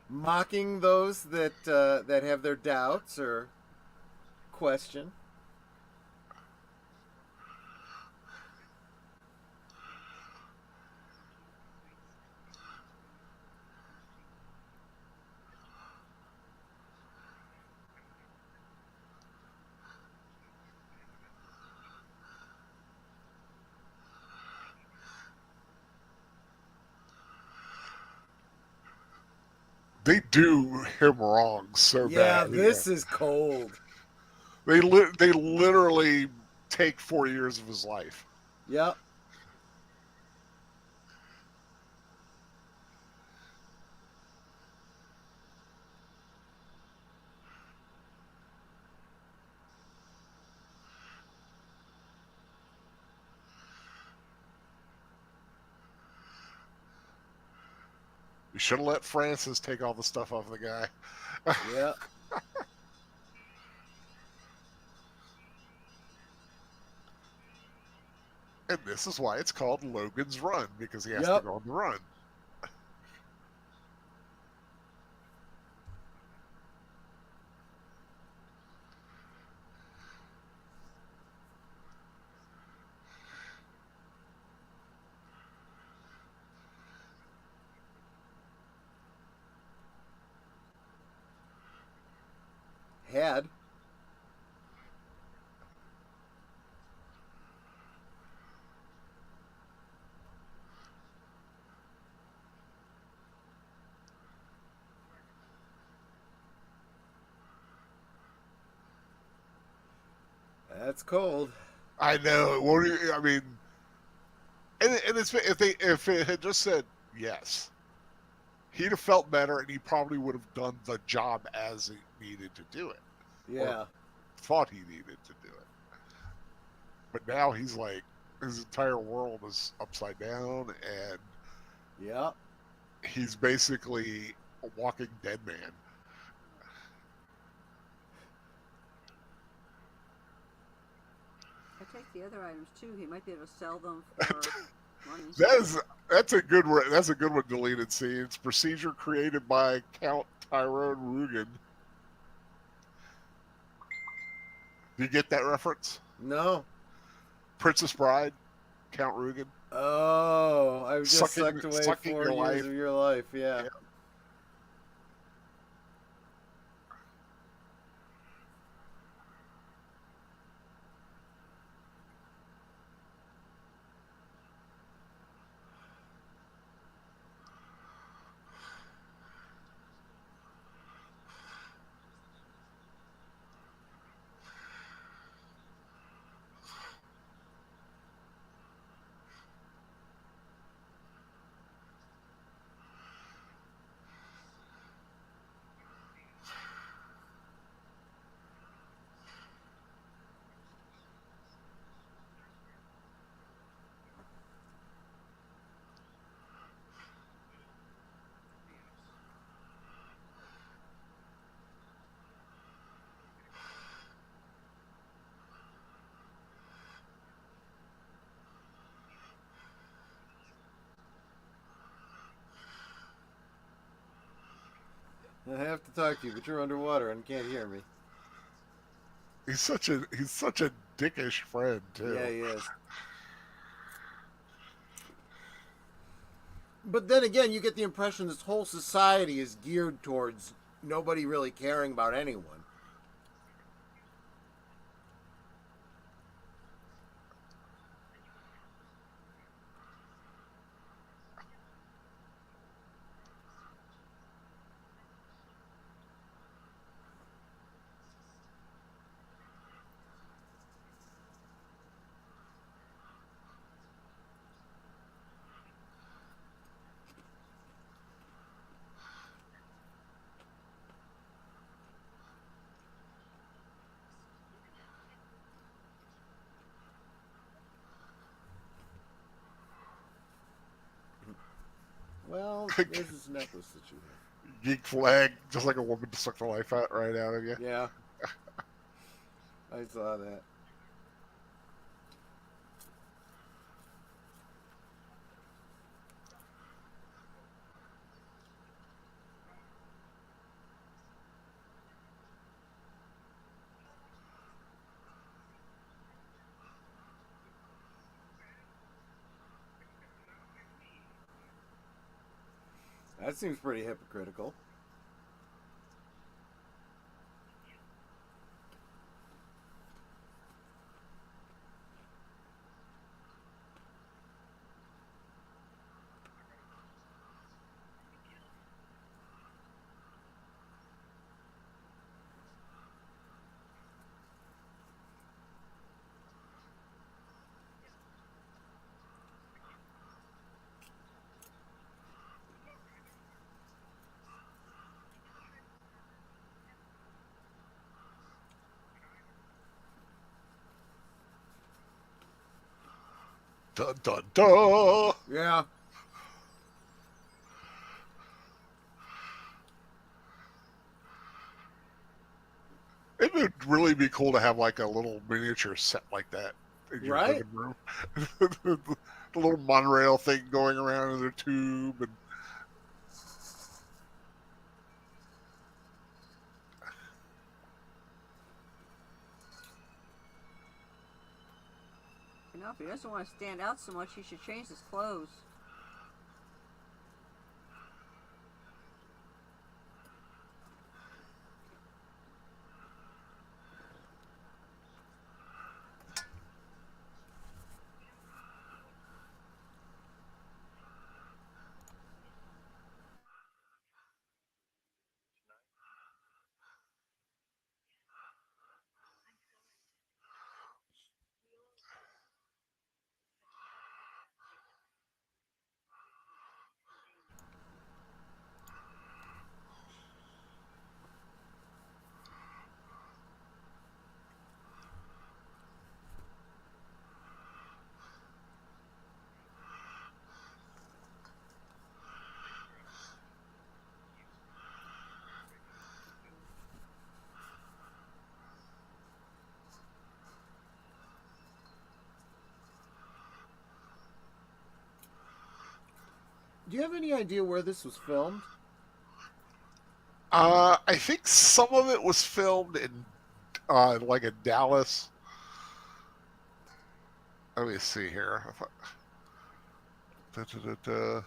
Mocking those that have their doubts or question. they do him wrong so Yeah, bad. this is cold. They literally take 4 years of his life. Yep. You should have let Francis take all the stuff off the guy. Yep. And this is why it's called Logan's Run, because he has to Yep. go on the run. Had. That's cold. I know. What do you, I mean, and it's if it had just said yes, he'd have felt better, and he probably would have done the job as he needed to do it. Yeah. Or thought he needed to do it. But now he's like, his entire world is upside down, and Yep. he's basically a walking dead man. I take the other items too. He might be able to sell them for money. That's a good one. That's a good one. Deleted scenes. Procedure created by Count Tyrone Rugen. Do you get that reference? No. Princess Bride, Count Rugen. Oh, I was just sucked away sucking 4 your years life. of your life. Yeah. Yeah. I have to talk to you, but you're underwater and can't hear me. He's such a dickish friend too. Yeah, he is. But then again, you get the impression this whole society is geared towards nobody really caring about anyone. Well, there's this necklace that you have. Geek flag, just like a woman to suck the life right out of you. Yeah. I saw that. That seems pretty hypocritical. dun, dun, dun. Yeah. It would really be cool to have like a little miniature set like that in your Right? living room. The little monorail thing going around in a tube, and You know, if he doesn't want to stand out so much, he should change his clothes. Do you have any idea where this was filmed? I think some of it was filmed in like in Dallas. Let me see here. Da, da, da, da.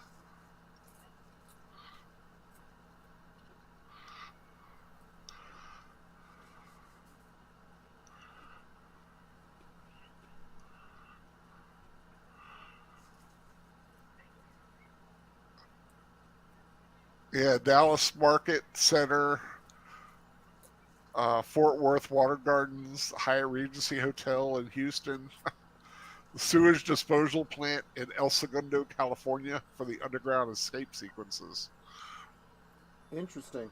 Yeah, Dallas Market Center, Fort Worth Water Gardens, Hyatt Regency Hotel in Houston, the sewage disposal plant in El Segundo, California for the underground escape sequences. Interesting.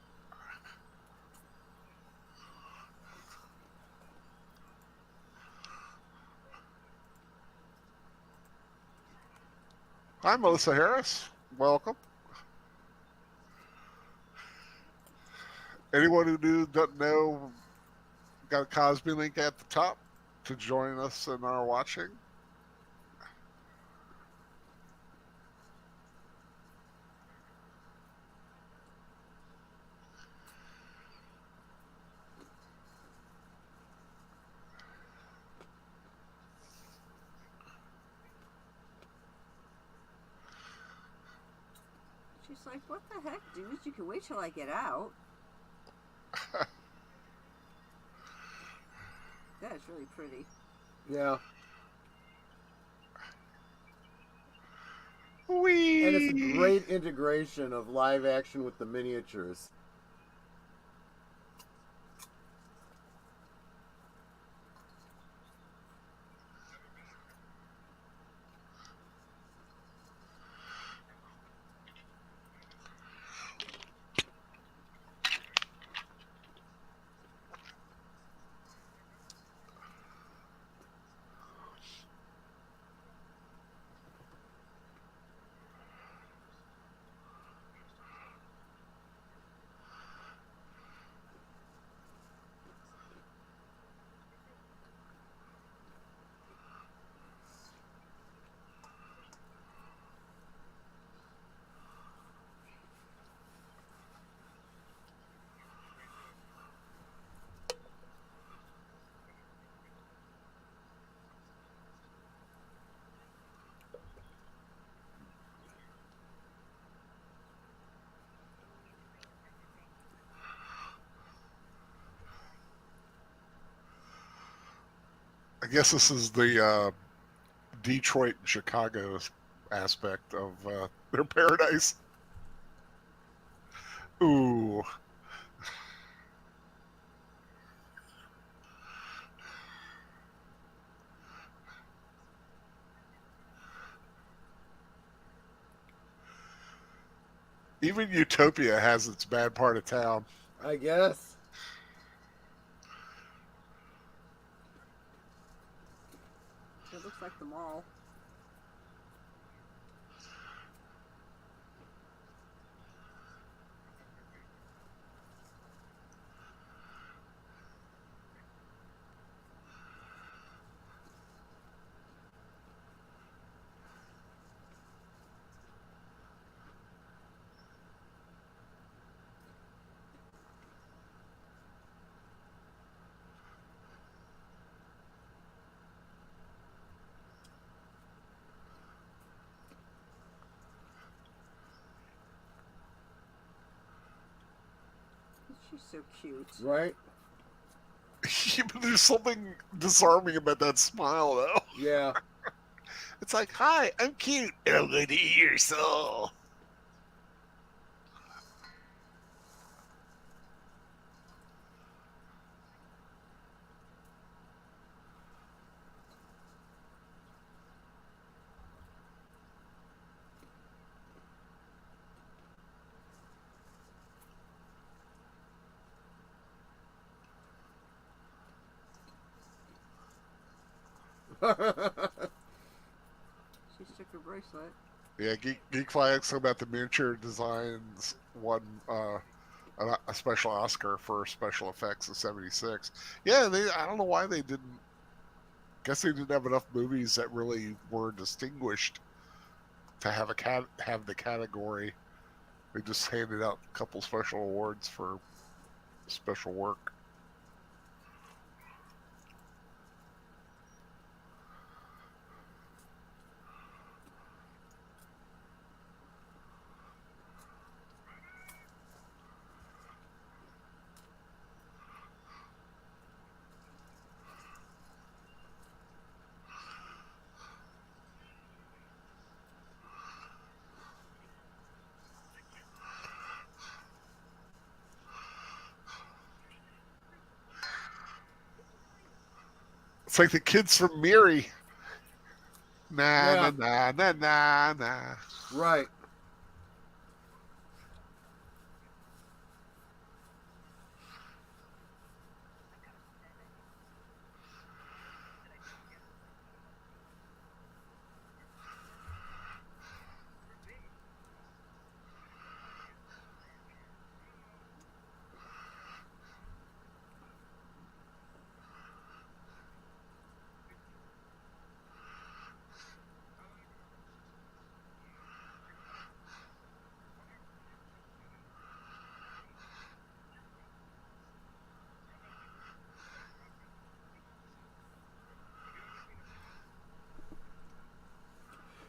Hi, Melissa Harris. Welcome. Anyone who doesn't know, got a Cosby link at the top to join us in our watching. She's like, what the heck, dude? You can wait till I get out. That is really pretty. Yeah. Whee! And it's a great integration of live action with the miniatures. I guess this is the Detroit and Chicago aspect of their paradise. Ooh. Even Utopia has its bad part of town. I guess. It looks like the mall. She's so cute. Right? But there's something disarming about that smile, though. Yeah. It's like, hi, I'm cute, and I'm going to eat your soul. She took her bracelet. Yeah, Geek Flags about the miniature designs won a special Oscar for special effects in '76. Yeah, I don't know why they didn't. Guess they didn't have enough movies that really were distinguished to have have the category. They just handed out a couple special awards for special work. It's like the kids from Miri. Nah, Yeah. nah, nah, nah, nah, nah. Right.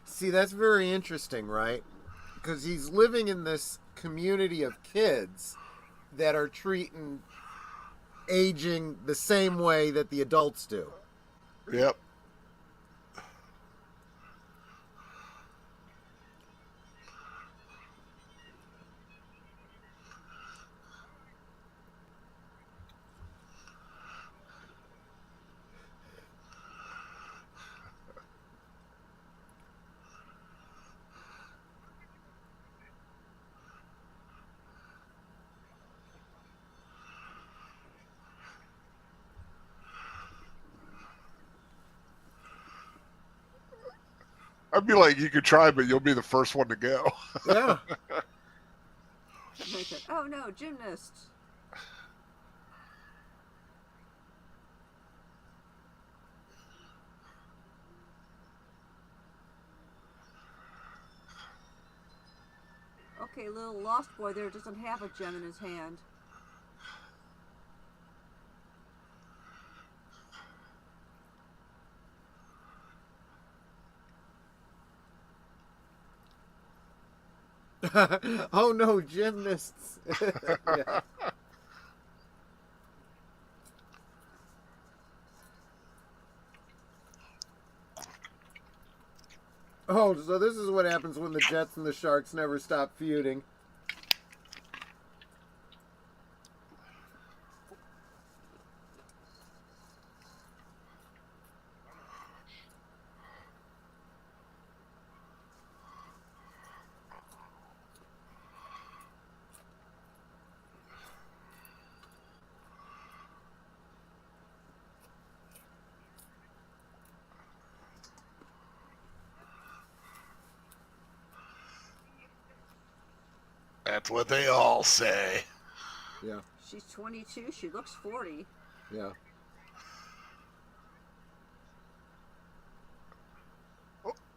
See, that's very interesting, right? Because he's living in this community of kids that are treating aging the same way that the adults do. Yep. I'd be like, you could try, but you'll be the first one to go. Yeah. Oh no, gymnast. Okay, little lost boy there doesn't have a gem in his hand. Oh no, gymnasts. Yeah. Oh, so this is what happens when the Jets and the Sharks never stop feuding. That's what they all say. Yeah. She's 22. She looks 40. Yeah.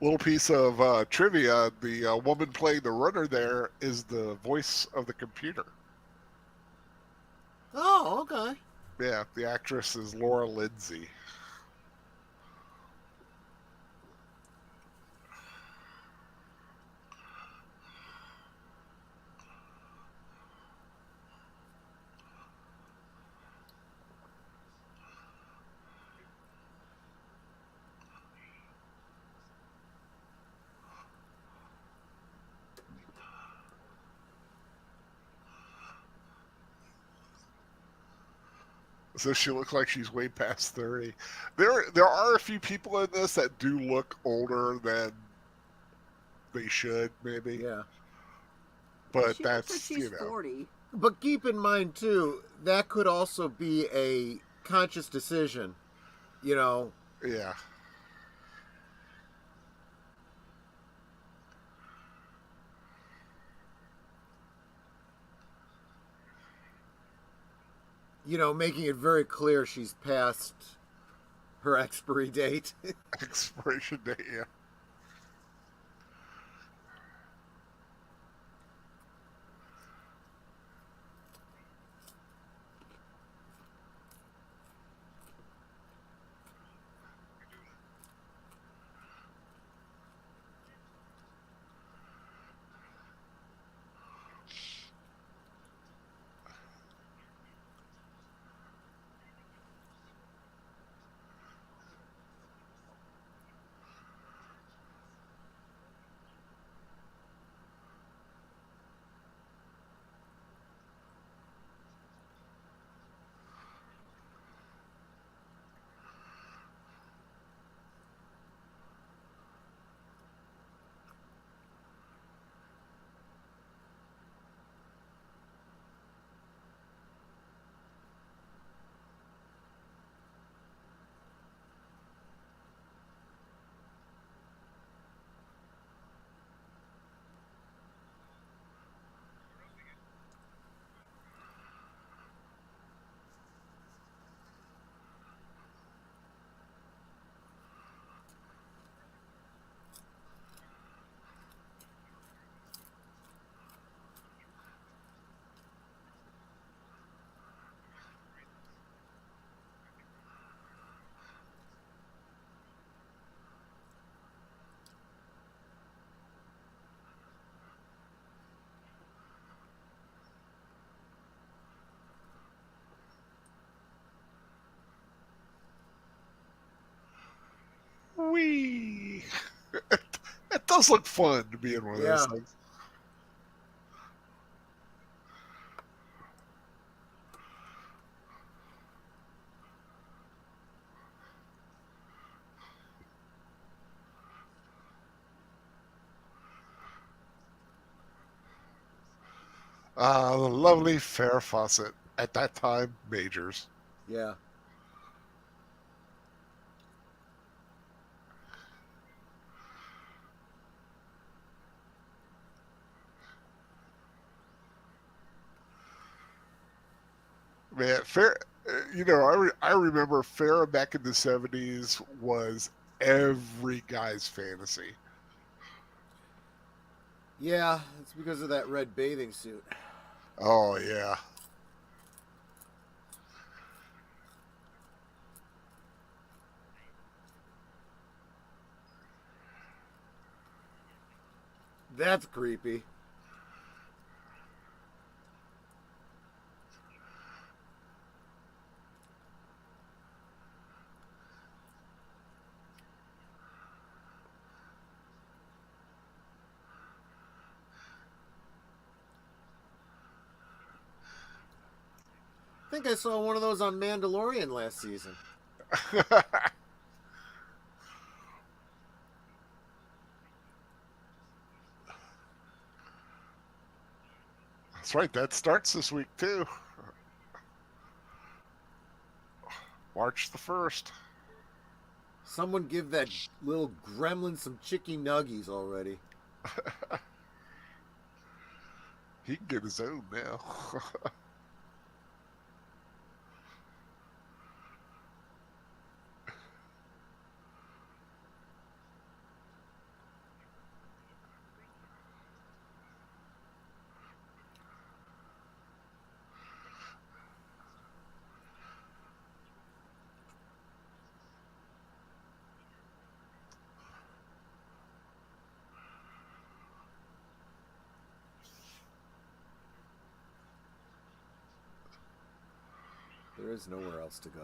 Little piece of trivia: the woman playing the runner there is the voice of the computer. Oh, okay. Yeah, the actress is Laura Lindsay. So she looks like she's way past 30. There are a few people in this that do look older than they should, maybe. Yeah. But She that's, looks like she's 40. But keep in mind too, that could also be a conscious decision. Yeah. Making it very clear she's past her expiry date. Expiration date, yeah. Whee! It does look fun to be in one of those Yeah. things. The lovely Farrah Fawcett. At that time, Majors. Yeah. Man, I remember Farrah back in the 70s was every guy's fantasy. Yeah, it's because of that red bathing suit. Oh, yeah. That's creepy. I think I saw one of those on Mandalorian last season. That's right. That starts this week, too. March the 1st. Someone give that little gremlin some chicky nuggies already. He can get his own now. There is nowhere else to go.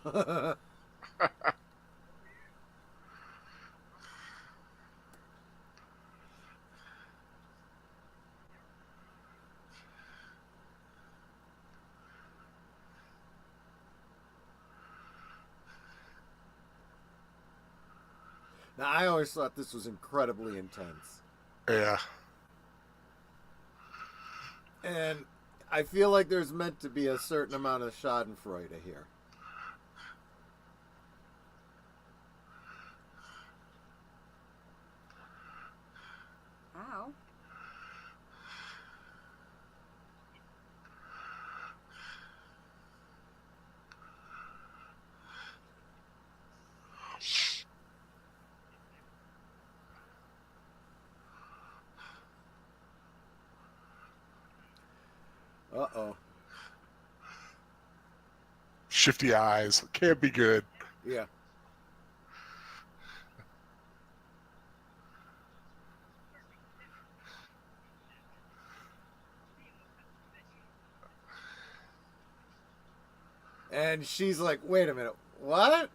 Now, I always thought this was incredibly intense. Yeah. And I feel like there's meant to be a certain amount of schadenfreude here. Ow. Uh-oh. Shifty eyes. Can't be good. Yeah. And she's like, wait a minute, what?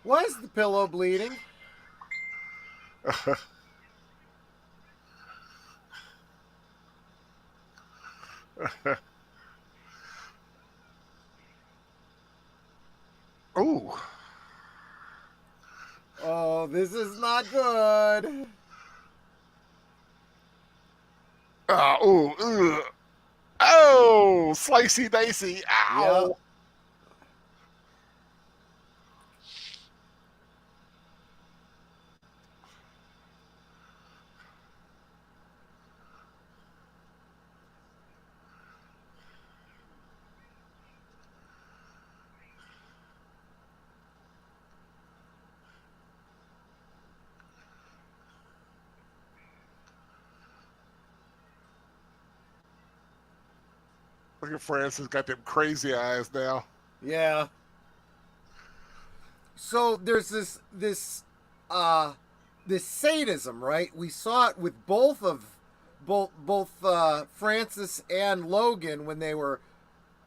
Why is the pillow bleeding? Ooh. Oh, this is not good. Ooh. Ugh. Oh, slicey dicey. Ow. Yep. Look at Francis, got them crazy eyes now. Yeah. So there's this sadism, right? We saw it with both Francis and Logan when they were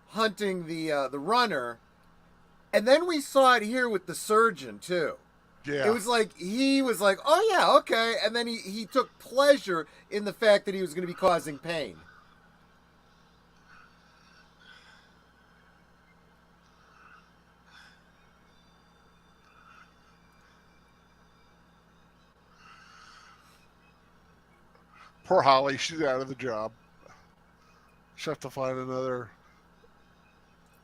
hunting the runner, and then we saw it here with the surgeon too. Yeah. It was like he was like, oh yeah, okay, and then he took pleasure in the fact that he was going to be causing pain. Poor Holly, she's out of the job. She'll have to find another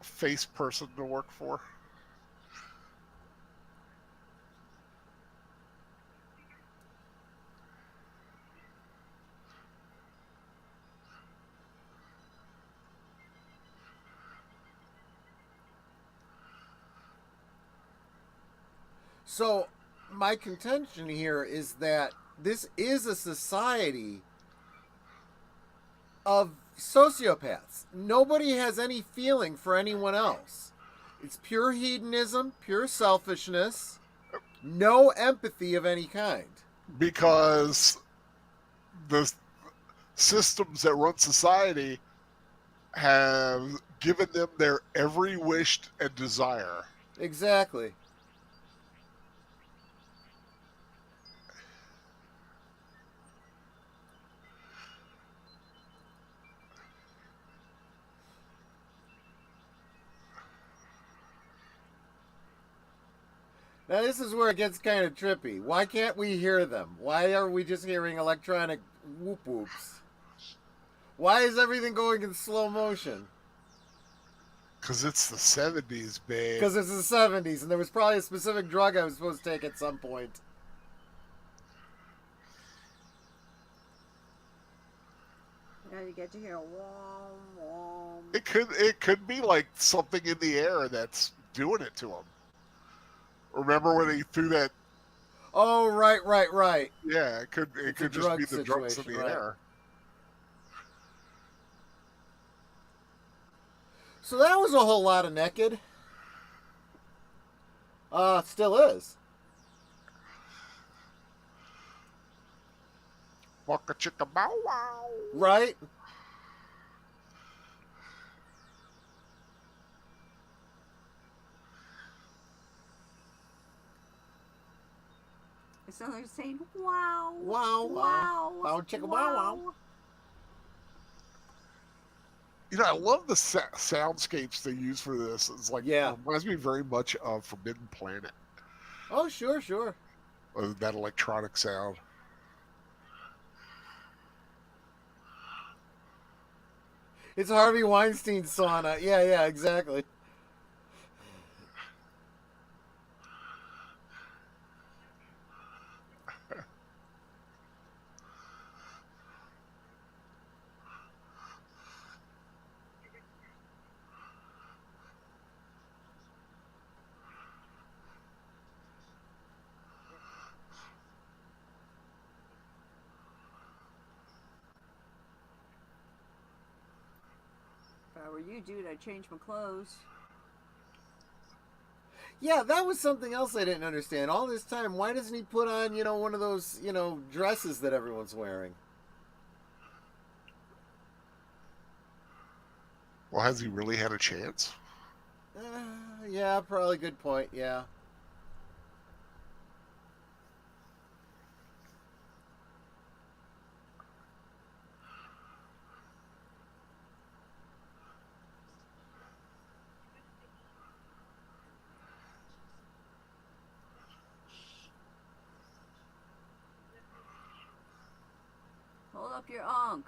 face person to work for. So my contention here is that this is a society of sociopaths. Nobody has any feeling for anyone else. It's pure hedonism, pure selfishness, no empathy of any kind. Because the systems that run society have given them their every wish and desire. Exactly. Now, this is where it gets kind of trippy. Why can't we hear them? Why are we just hearing electronic whoop whoops? Why is everything going in slow motion? Because it's the 70s, babe. Because it's the 70s, and there was probably a specific drug I was supposed to take at some point. Now you get to hear wom wom. It could be like something in the air that's doing it to him. Remember when he threw that? Oh, right. Yeah, it could just be the drugs in the air. So that was a whole lot of naked. Still is. Waka chicka bow wow. Right? So they're saying, wow. Wow, wow. Bow chicka bow wow. You know, I love the soundscapes they use for this. It's like, Yeah. it reminds me very much of Forbidden Planet. Oh, sure. That electronic sound. It's Harvey Weinstein's sauna. Yeah, exactly. If I were you, dude, I'd change my clothes. Yeah, that was something else I didn't understand. All this time, why doesn't he put on, one of those, dresses that everyone's wearing? Well, has he really had a chance? Yeah, probably good point, yeah. Hold up your unk.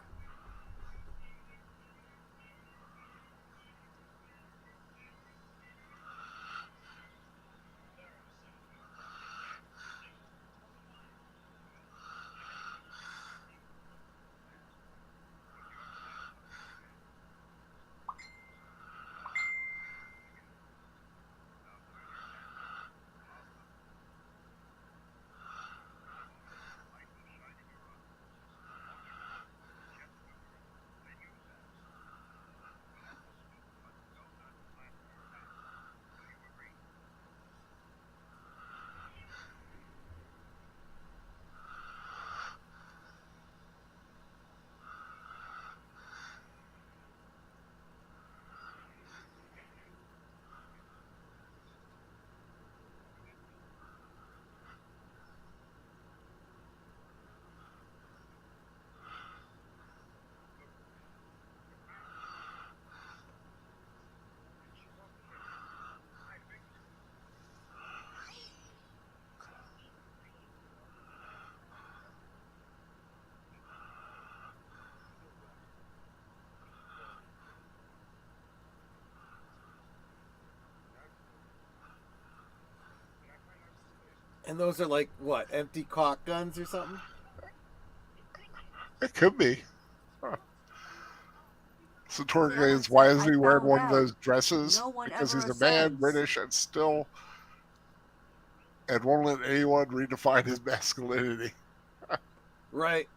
And those are like, what, empty caulk guns or something? It could be. Huh. So Torque Yeah, is, why is I he wearing found one of out those dresses? no one Because ever he's a man, ascends. British, and still, and won't let anyone redefine his masculinity. Right.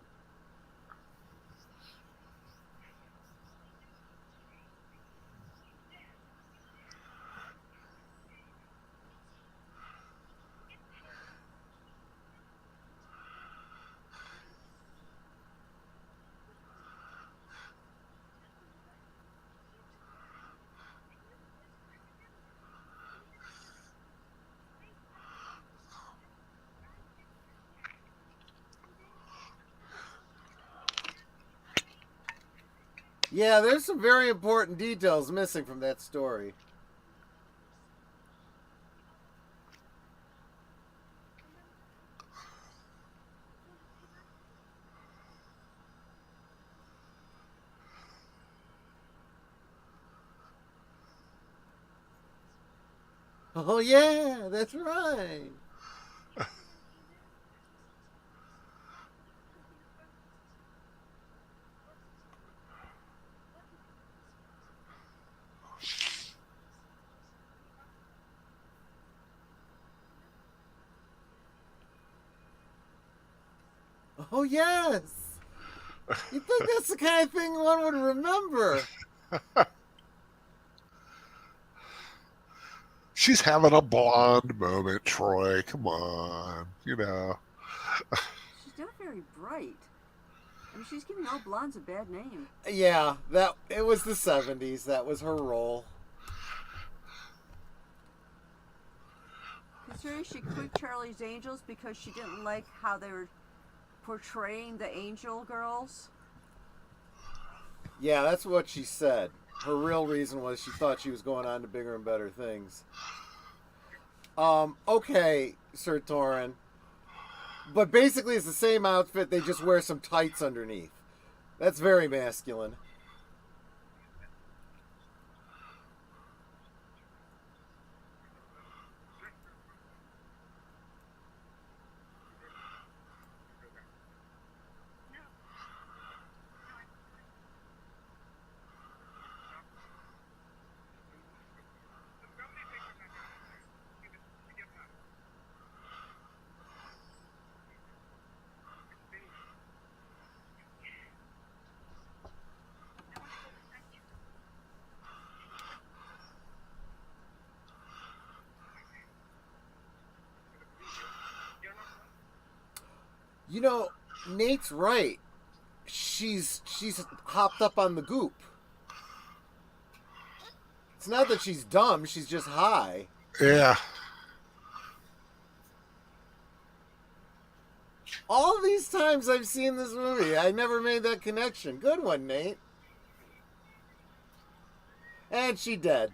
Yeah, there's some very important details missing from that story. Oh, yeah, that's right. Oh, yes. You think that's the kind of thing one would remember? She's having a blonde moment, Troy. Come on, you know. She's not very bright. I mean, she's giving all blondes a bad name. Yeah, it was the 70s. That was her role. Considering she quit Charlie's Angels because she didn't like how they were portraying the angel girls. Yeah, that's what she said. Her real reason was she thought she was going on to bigger and better things. Okay, Sir Torin. But basically it's the same outfit, they just wear some tights underneath. That's very masculine. You know, Nate's right. She's hopped up on the goop. It's not that she's dumb, she's just high. Yeah. All these times I've seen this movie, I never made that connection. Good one, Nate. And she dead.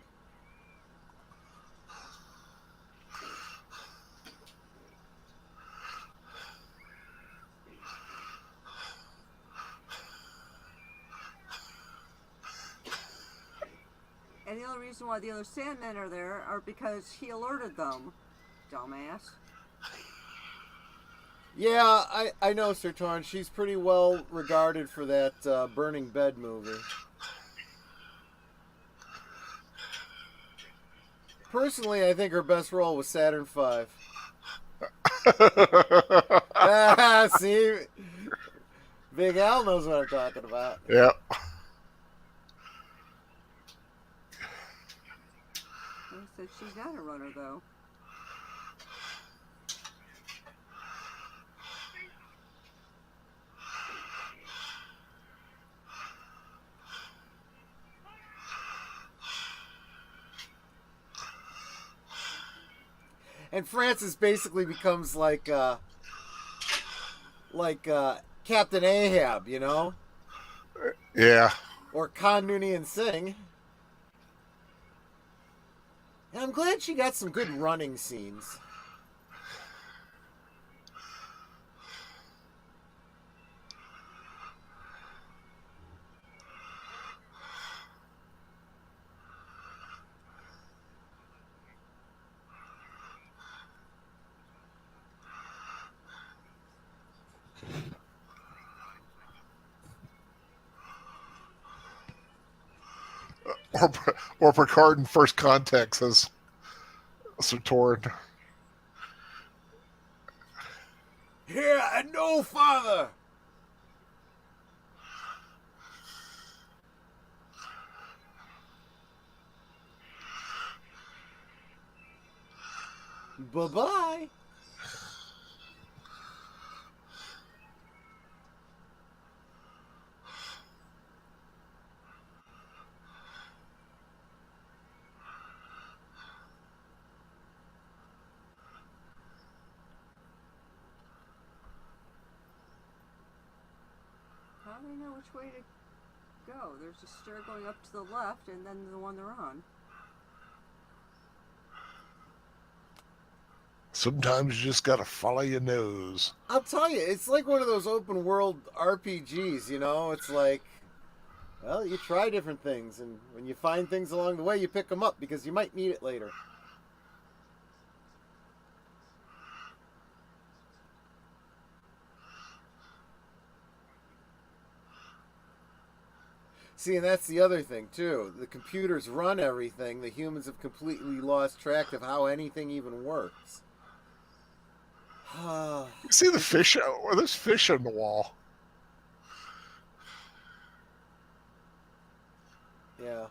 And the only reason why the other Sandmen are there are because he alerted them. Dumbass. Yeah, I know, Sir Torn. She's pretty well regarded for that Burning Bed movie. Personally, I think her best role was Saturn V. See? Big Al knows what I'm talking about. Yep. I said she's not a runner, though. And Francis basically becomes like Captain Ahab, you know? Yeah. Or Khan Noonien Singh. And I'm glad she got some good running scenes. Or Picard in First Contact says, Sir Torn. Here and no farther! Bye-bye. How do they know which way to go? There's a stair going up to the left and then the one they're on. Sometimes you just gotta follow your nose. I'll tell you, it's like one of those open world RPGs, you know? It's like, well, you try different things, and when you find things along the way, you pick them up because you might need it later. See, and that's the other thing, too. The computers run everything. The humans have completely lost track of how anything even works. You see the fish? Or there's fish on the wall. Yeah.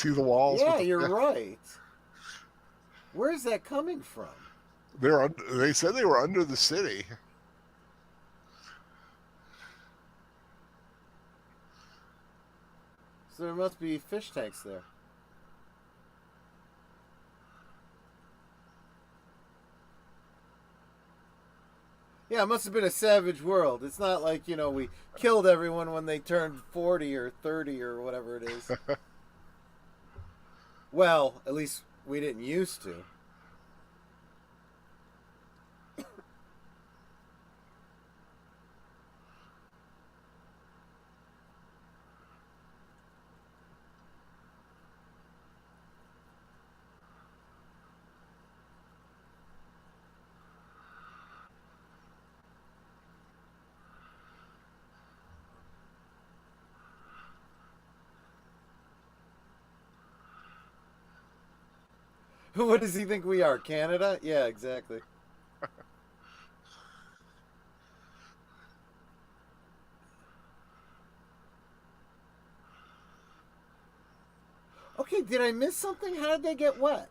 see the walls. Yeah, you're right. Where's that coming from? They said they were under the city. So there must be fish tanks there. Yeah, it must have been a savage world. It's not like, you know, we killed everyone when they turned 40 or 30 or whatever it is. Well, at least we didn't used to. What does he think we are? Canada? Yeah, exactly. Okay, did I miss something? How did they get wet?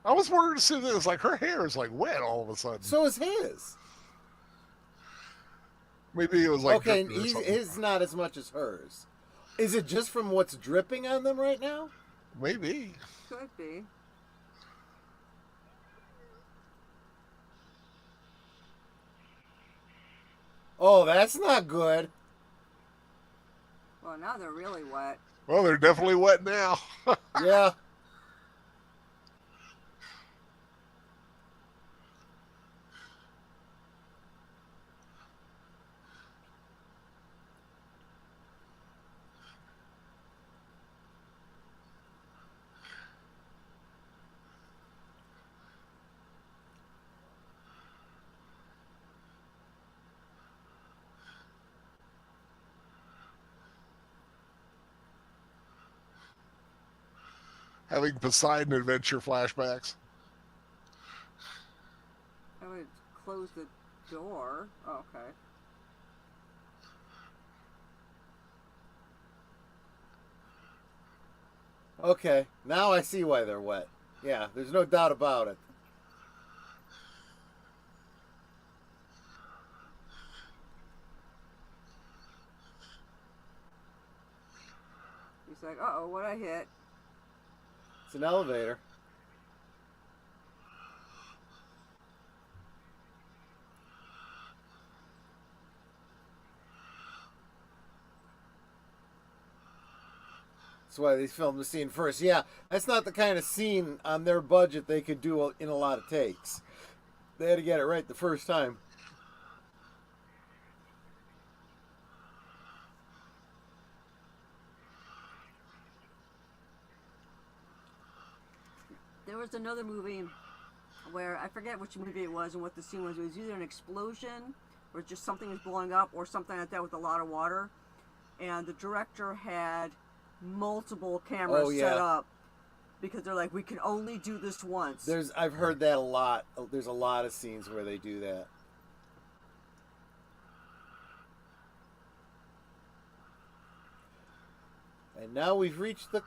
I was wondering to see this. Like, her hair is like wet all of a sudden. So is his. Maybe it was like okay, dripping or his not as much as hers. Is it just from what's dripping on them right now? Maybe. Could be. Oh, that's not good. Well, now they're really wet. Well, they're definitely wet now. Yeah. Having Poseidon adventure flashbacks. I would close the door. Oh, okay. Okay, now I see why they're wet. Yeah, there's no doubt about it. He's like, uh-oh, what I hit? It's an elevator. That's why they filmed the scene first. Yeah, that's not the kind of scene on their budget they could do in a lot of takes. They had to get it right the first time. There was another movie where, I forget which movie it was and what the scene was. It was either an explosion or just something was blowing up or something like that with a lot of water. And the director had multiple cameras set up because they're like, we can only do this once. I've heard that a lot. There's a lot of scenes where they do that. And now we've reached the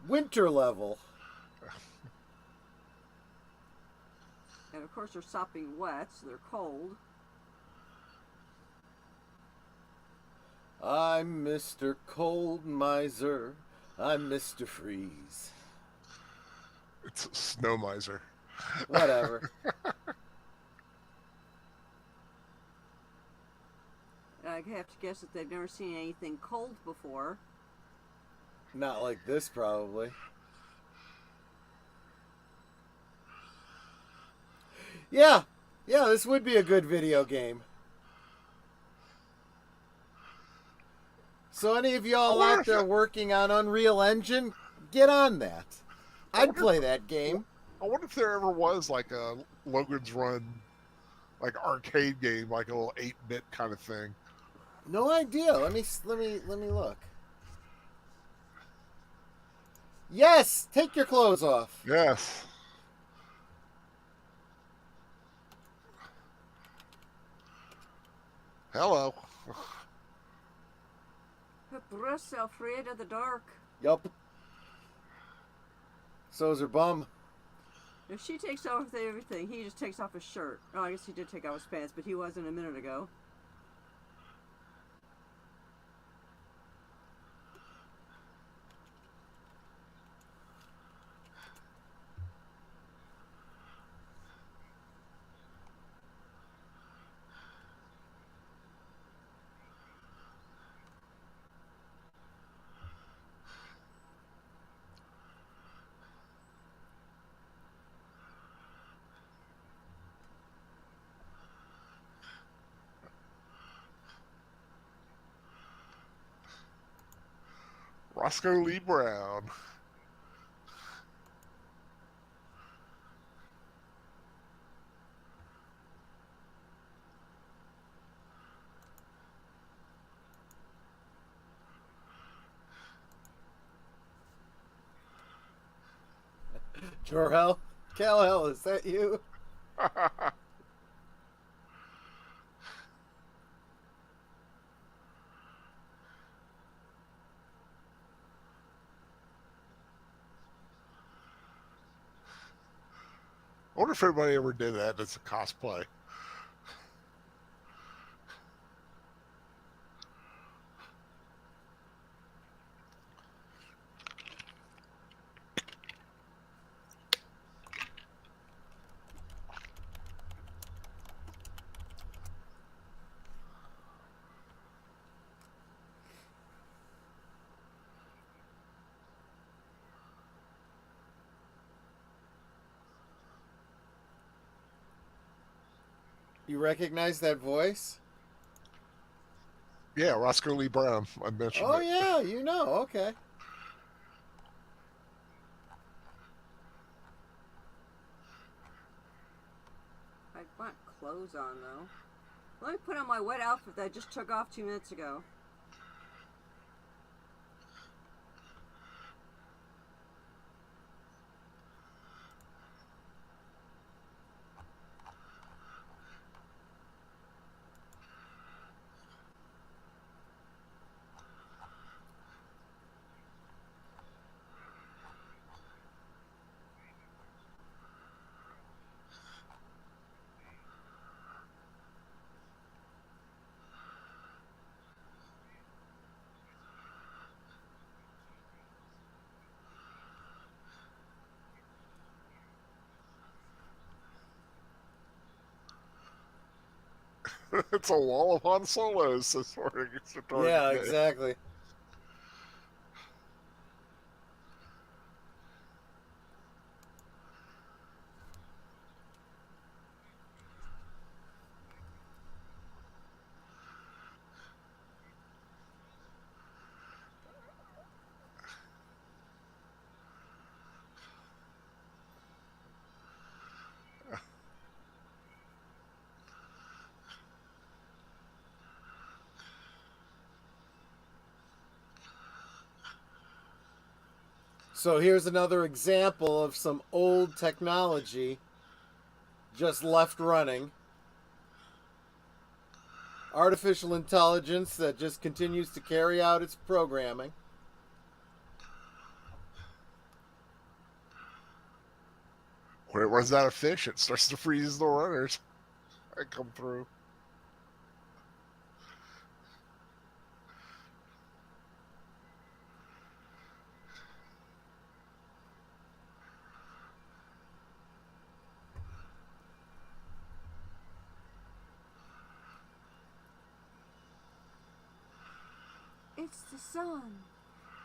winter level. And of course they're sopping wet, so they're cold. I'm Mr. Cold Miser. I'm Mr. Freeze. It's a snow miser. Whatever. I have to guess that they've never seen anything cold before. Not like this, probably. Yeah, this would be a good video game. So any of y'all out there working on Unreal Engine, get on that. I'd play that game. I wonder if there ever was like a Logan's Run, like arcade game, like a little 8-bit kind of thing. No idea. Let me look. Yes, take your clothes off. Yes. Hello. Bruce afraid of the dark. Yup. So is her bum. If she takes off everything, he just takes off his shirt. Oh, I guess he did take off his pants, but he wasn't a minute ago. Roscoe Lee Brown. Jor-El? Kal-El, is that you? I wonder if anybody ever did that as a cosplay. You recognize that voice? Yeah, Roscoe Lee Brown. I mentioned Oh, it. yeah, you know. Okay. I want clothes on, though. Let me put on my wet outfit that I just took off 2 minutes ago. It's a wall of Han Solos this morning. It's a target Yeah, day. exactly. So here's another example of some old technology just left running. Artificial intelligence that just continues to carry out its programming. When it runs out of fish, it starts to freeze the runners. I come through. It's the sun.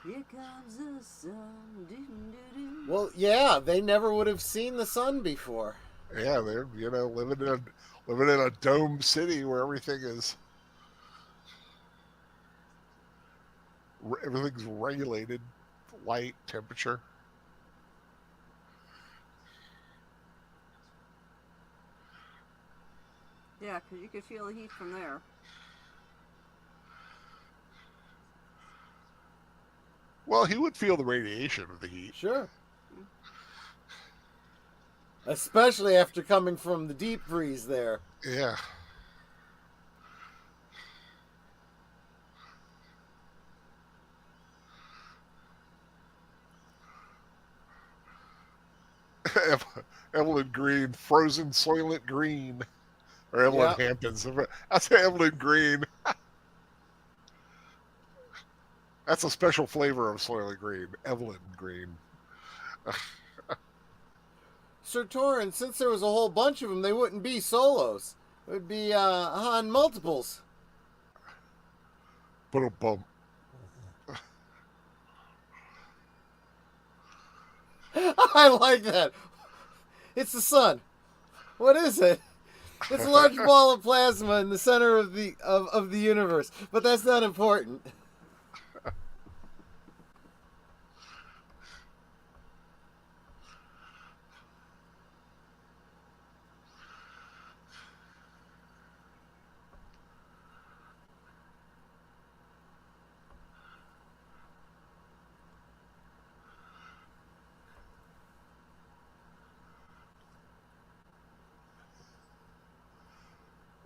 Here comes the sun. Doo-doo-doo. Well, yeah, they never would have seen the sun before. Yeah, they're living in a dome city where everything's regulated, light, temperature. Yeah, because you could feel the heat from there. Well, he would feel the radiation of the heat. Sure. Especially after coming from the deep freeze there. Yeah. Evelyn Green, Frozen Soylent Green. Or Evelyn Yep. Hamptons. I say Evelyn Green. That's a special flavor of Soylent Green. Evelyn Green. Sir Torin, since there was a whole bunch of them, they wouldn't be solos. It would be on multiples. But a bump. I like that. It's the sun. What is it? It's a large ball of plasma in the center of the universe, but that's not important.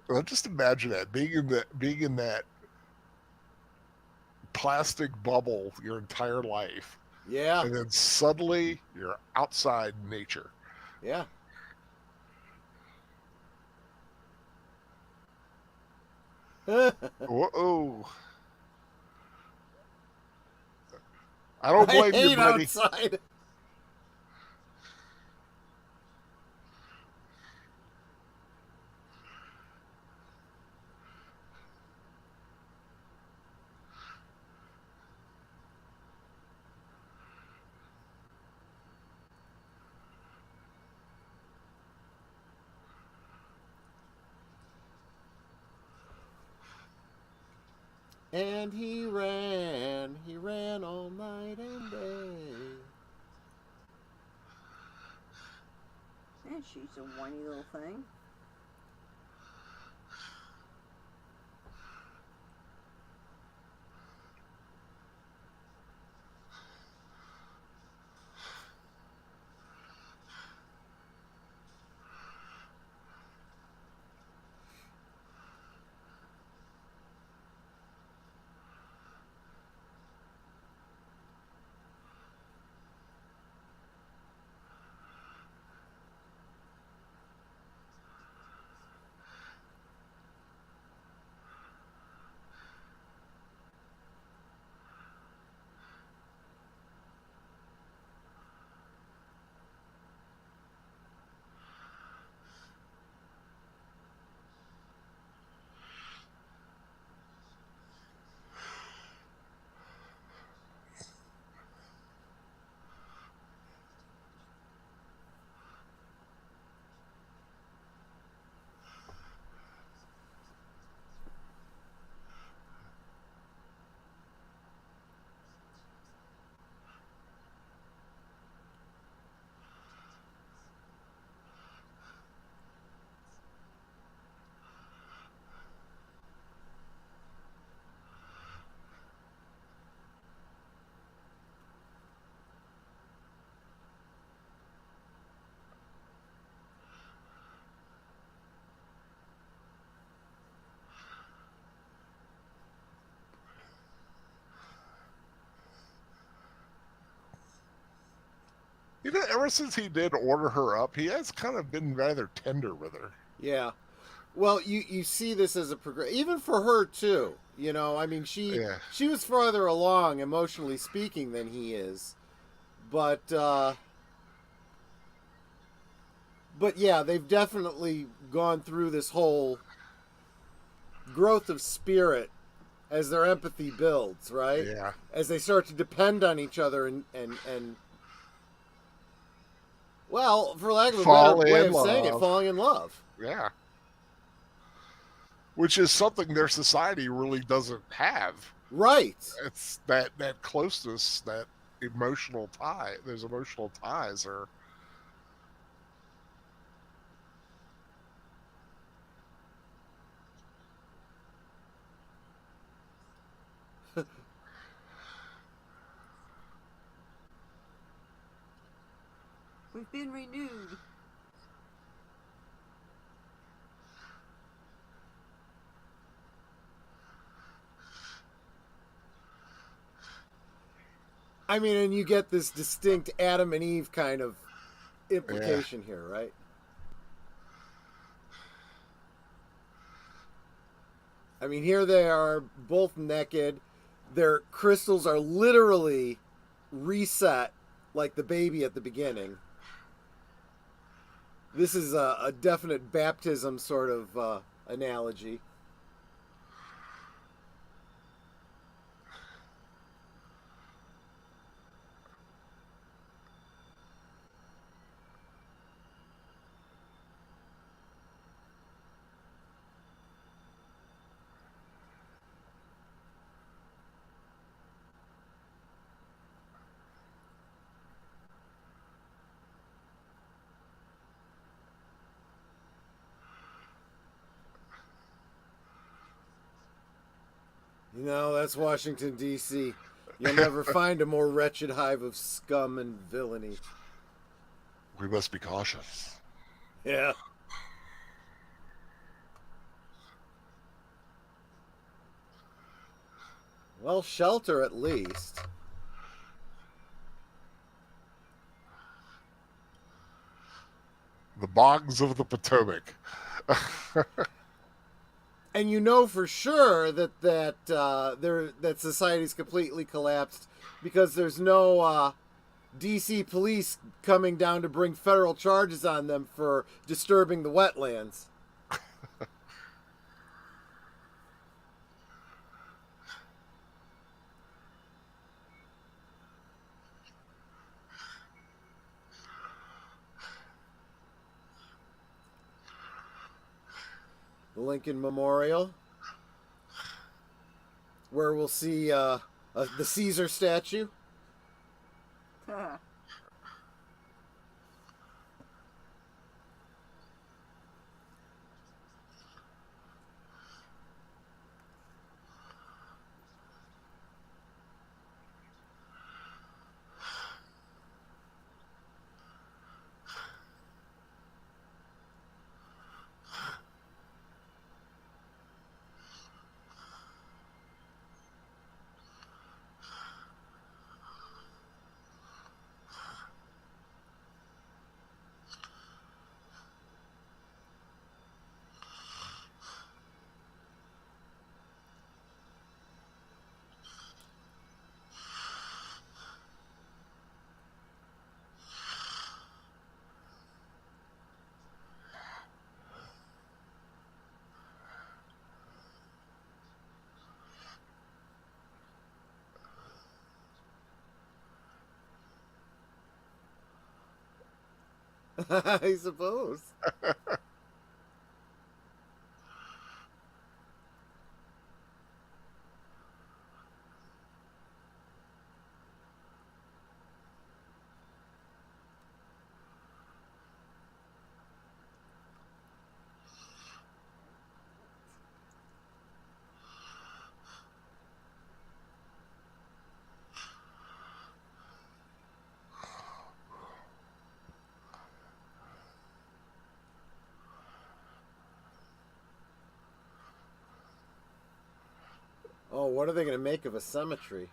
Well, just imagine that being in that plastic bubble your entire life, Yeah, and then suddenly you're outside nature. yeah. Whoa! I don't blame you, hate buddy. outside. And he ran all night and day. And she's a whiny little thing. You know, ever since he did order her up, he has kind of been rather tender with her. Yeah. Well, you see this as a progress, even for her too. You know, I mean, she was farther along emotionally speaking than he is, but yeah, they've definitely gone through this whole growth of spirit as their empathy builds, right? Yeah. As they start to depend on each other and well, for lack of a better way of saying it, falling in love. Yeah. Which is something their society really doesn't have. Right. It's that closeness, that emotional tie. Those emotional ties are. We've been renewed. I mean, and you get this distinct Adam and Eve kind of implication here, right? I mean, here they are, both naked. Their crystals are literally reset like the baby at the beginning. This is a definite baptism sort of analogy. You know, that's Washington, D.C. You'll never find a more wretched hive of scum and villainy. We must be cautious. Yeah. Well, shelter at least. The bogs of the Potomac. And you know for sure that society's completely collapsed because there's no DC police coming down to bring federal charges on them for disturbing the wetlands. The Lincoln Memorial, where we'll see the Caesar statue. I suppose. Oh, what are they going to make of a cemetery?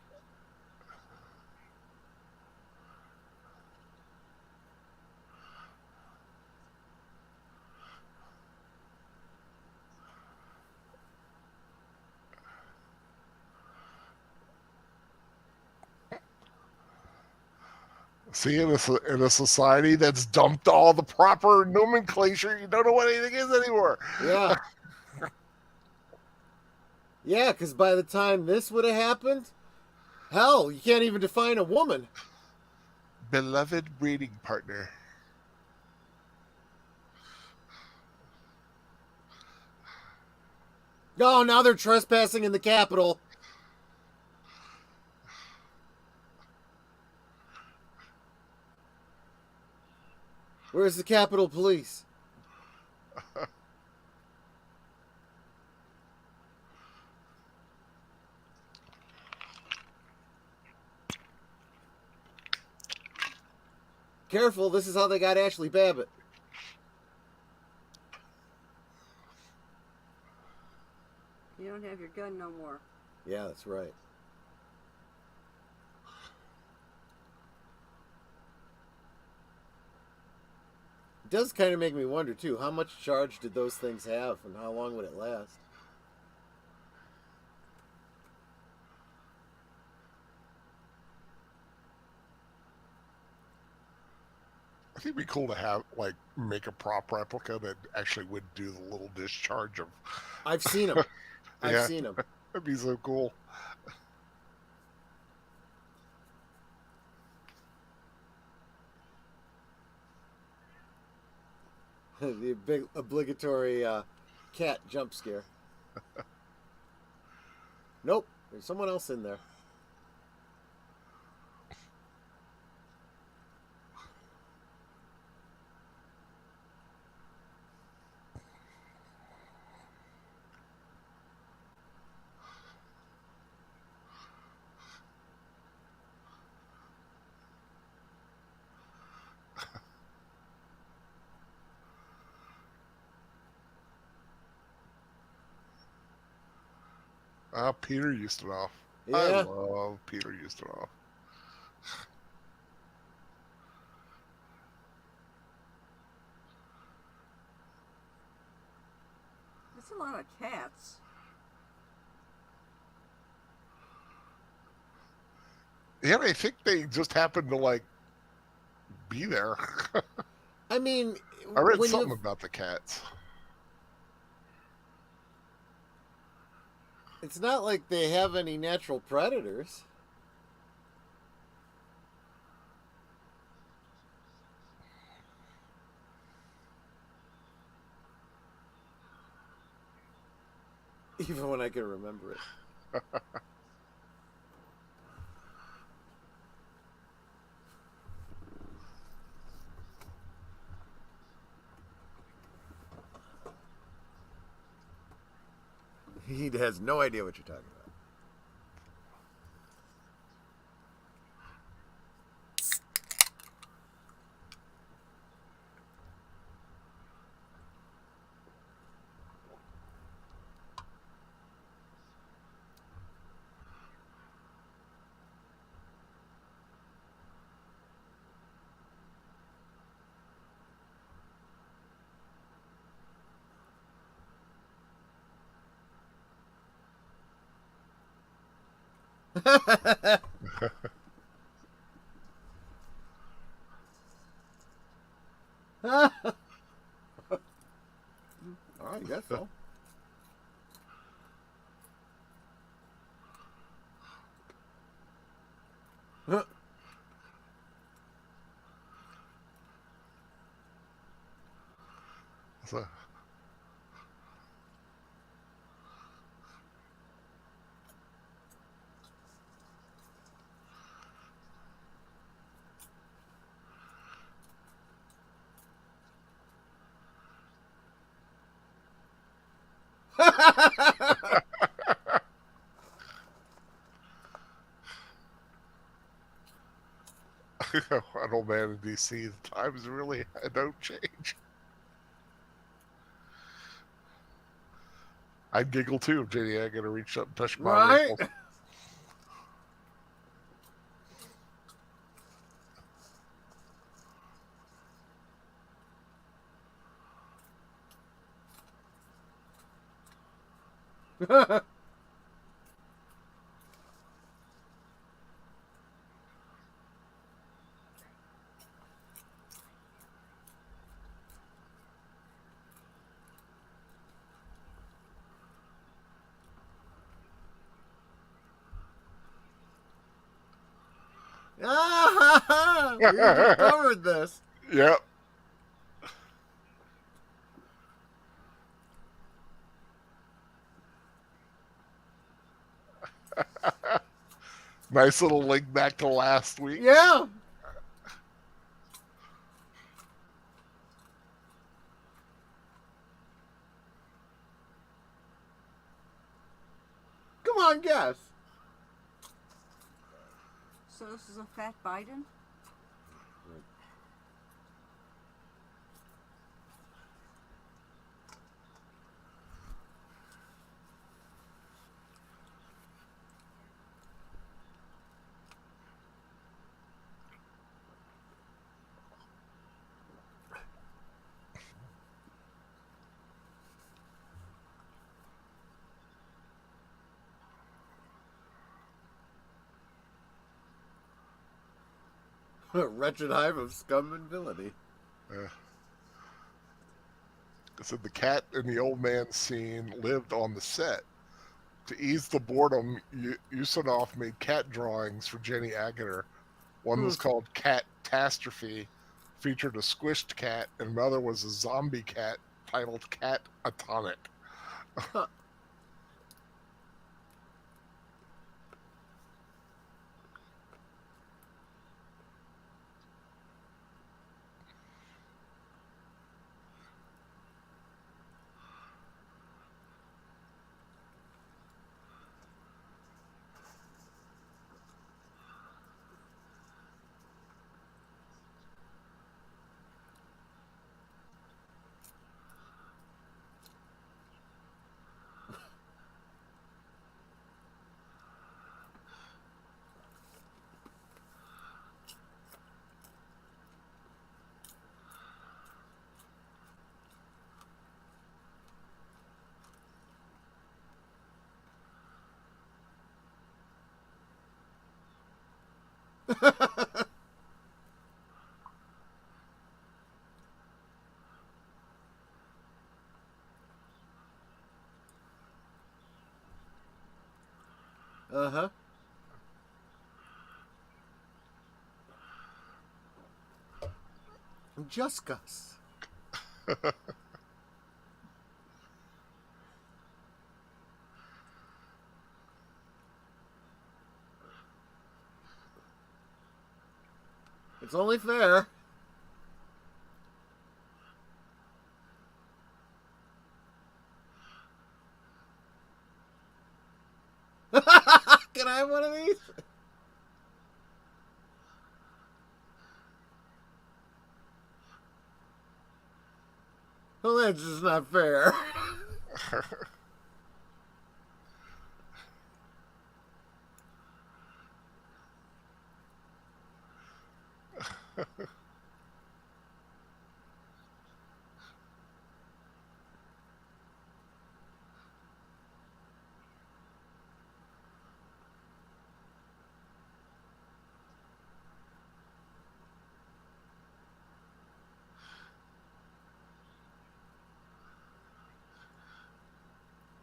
See, in a society that's dumped all the proper nomenclature, you don't know what anything is anymore. Yeah. Yeah, because by the time this would have happened, hell, you can't even define a woman. Beloved breeding partner. Oh, now they're trespassing in the Capitol. Where's the Capitol Police? Careful, this is how they got Ashley Babbitt. You don't have your gun no more. Yeah, that's right. does kind of make me wonder, too, how much charge did those things have and how long would it last? I think it'd be cool to have, like, make a prop replica that actually would do the little discharge of... I've seen them. I've seen them. That'd be so cool. The big obligatory cat jump scare. Nope, there's someone else in there. Peter Ustinov. Yeah. I love Peter Ustinov. That's a lot of cats. Yeah, I think they just happened to, like, be there. I mean... I read something about the cats. It's not like they have any natural predators. Even when I can remember it. He has no idea what you're talking about. I guess so. So, an old man in DC, the times really don't change. I'd giggle too if JD had to reach up and touch my Right? wrinkles. We just covered this. Yep. Nice little link back to last week. Yeah. Come on, guess. So this is a fat Biden? A wretched hive of scum and villainy. So the cat and the old man scene lived on the set. To ease the boredom, Ustinov made cat drawings for Jenny Agutter. One was called Catastrophe, featured a squished cat, and another was a zombie cat titled Cat Atonic. Uh-huh. Just Gus. It's only fair. Can I have one of these? Well, that's just not fair.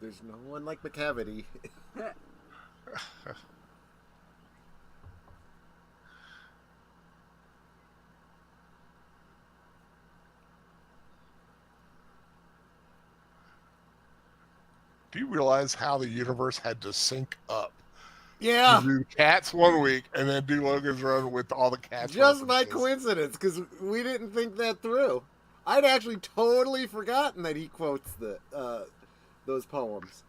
There's no one like McCavity. Do you realize how the universe had to sync up? Yeah. To do Cats one week and then do Logan's Run with all the Cats. Just by references. coincidence, because we didn't think that through. I'd actually totally forgotten that he quotes those poems.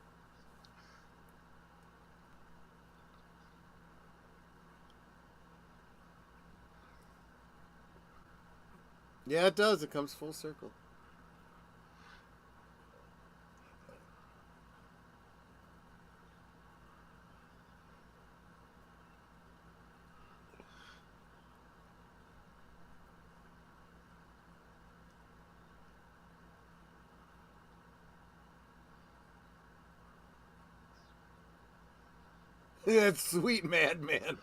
Yeah, it does. It comes full circle. That sweet madman.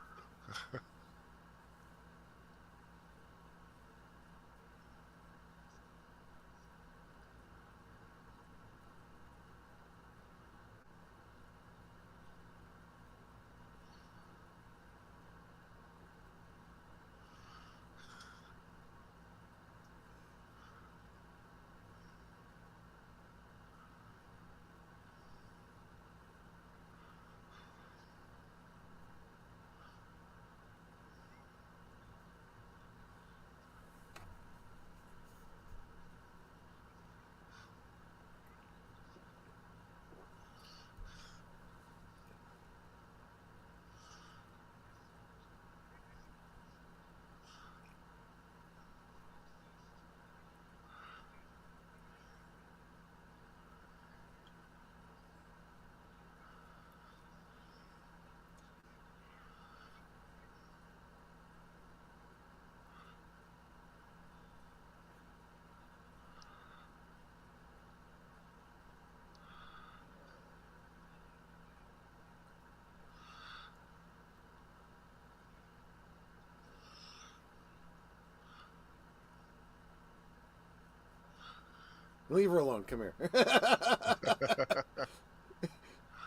Leave her alone. Come here.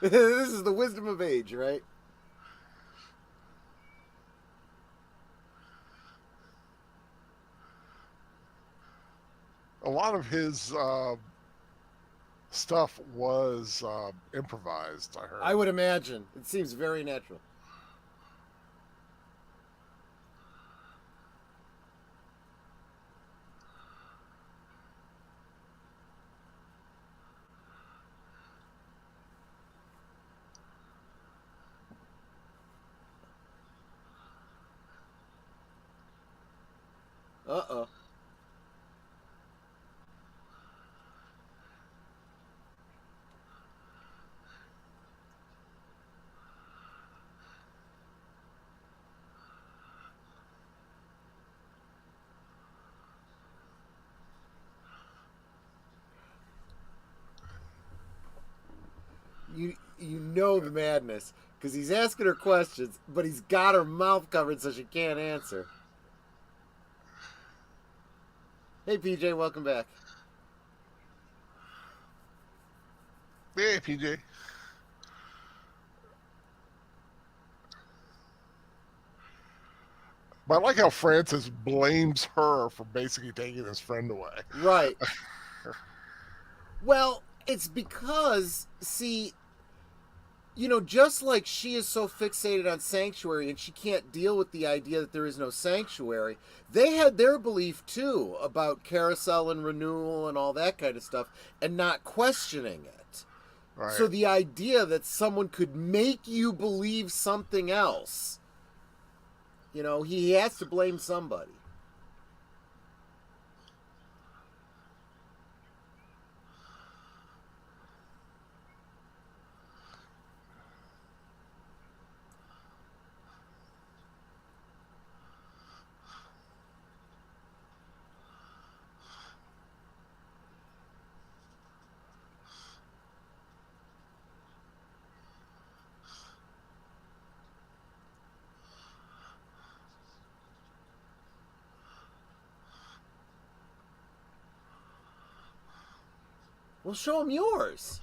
This is the wisdom of age, right? A lot of his stuff was improvised, I heard. I would imagine. It seems very natural. Uh-oh. You know the madness, because he's asking her questions, but he's got her mouth covered so she can't answer. Hey, PJ, welcome back. Hey, PJ. But I like how Francis blames her for basically taking his friend away. Right. Well, it's because, see, you know, just like she is so fixated on sanctuary and she can't deal with the idea that there is no sanctuary, they had their belief too about Carousel and renewal and all that kind of stuff and not questioning it. Right. So the idea that someone could make you believe something else, you know, he has to blame somebody. Well, show him yours.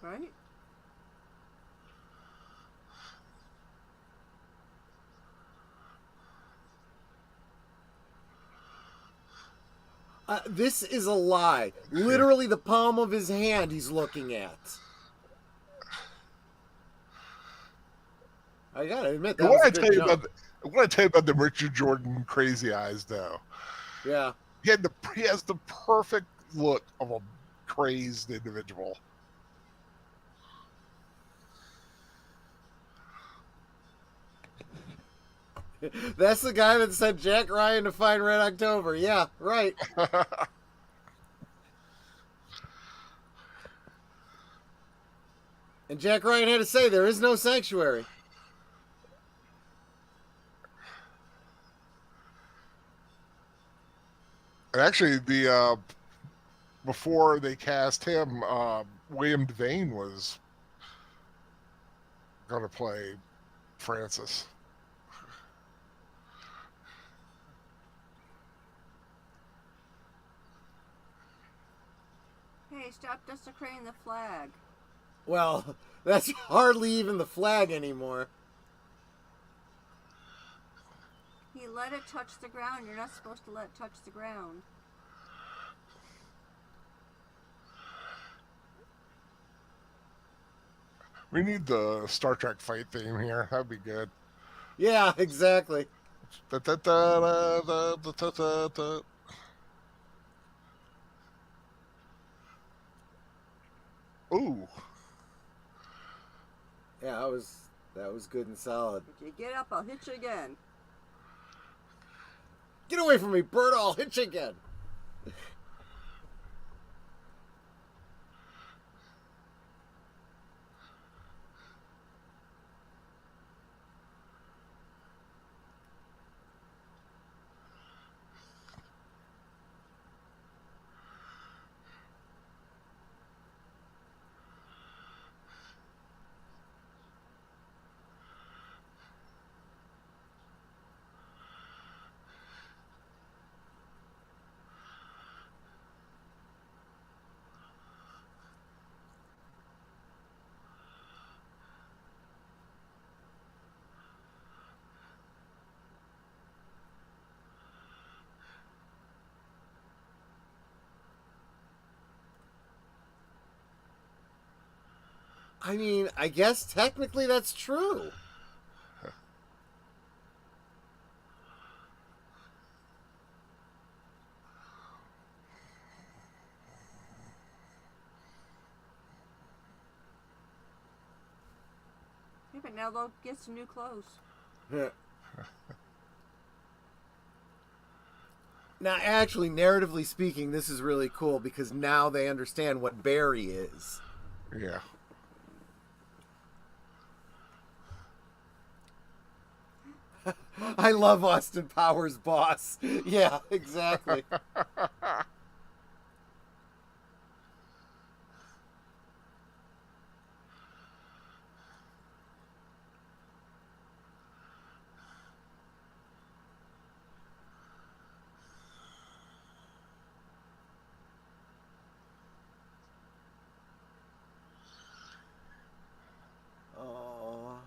Right? This is a lie. Literally the palm of his hand he's looking at. I gotta admit, that was a good jump. What I tell you about the Richard Jordan crazy eyes, though. Yeah. He has the perfect look of a crazed individual. That's the guy that sent Jack Ryan to find Red October. Yeah, right. And Jack Ryan had to say there is no sanctuary. And actually, before they cast him, William Devane was going to play Francis. Hey, stop desecrating the flag. Well, that's hardly even the flag anymore. He let it touch the ground. You're not supposed to let it touch the ground. We need the Star Trek fight theme here. That'd be good. Yeah, exactly. Da, da, da, da, da, da, da, da, da. Ooh. Yeah, that was good and solid. If you get up, I'll hit you again. Get away from me, Bert! I'll hit you again. I mean, I guess technically that's true. Yeah, but now they'll get some new clothes. Now, actually, narratively speaking, this is really cool because now they understand what Barry is. Yeah. I love Austin Powers' boss. Yeah, exactly. Oh.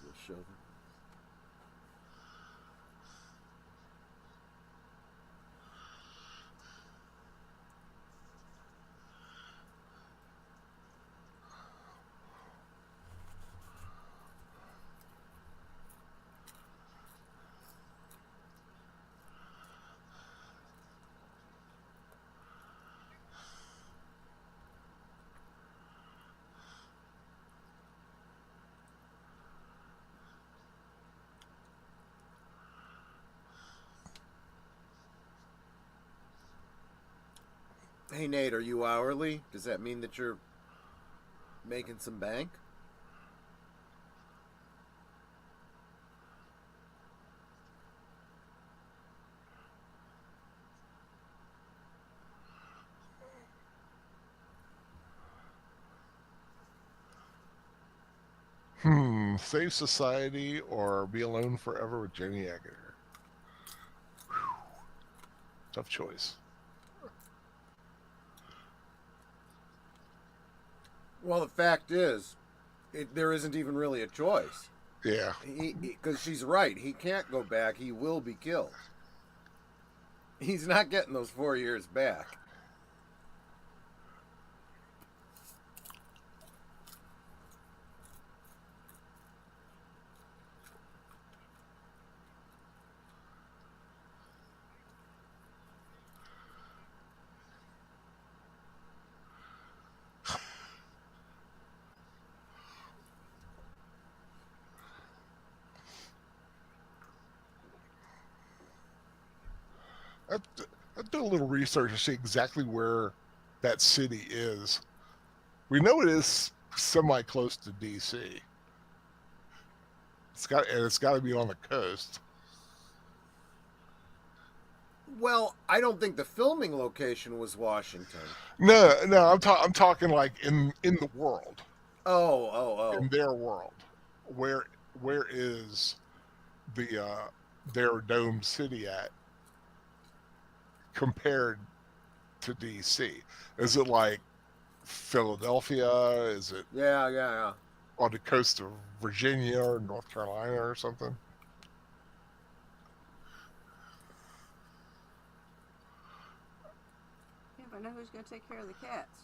We'll show them. Hey, Nate, are you hourly? Does that mean that you're making some bank? Save society or be alone forever with Jenny Agutter. Tough choice. Well, the fact is, there isn't even really a choice. Yeah. Because she's right. He can't go back. He will be killed. He's not getting those 4 years back. I'd do a little research to see exactly where that city is. We know it is semi close to DC. It's got to be on the coast. Well, I don't think the filming location was Washington. No, I'm talking like in the world. Oh. In their world. Where is the their dome city at compared to DC? Is it like Philadelphia? Is it Yeah. on the coast of Virginia or North Carolina or something? Yeah, but now who's going to take care of the cats?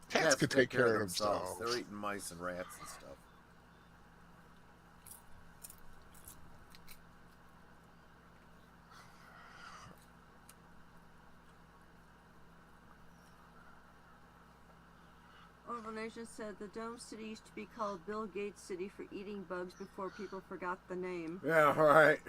Cats could take care of themselves. They're eating mice and rats and stuff. Orville Nation said the Dome City used to be called Bill Gates City for eating bugs before people forgot the name. Yeah, right.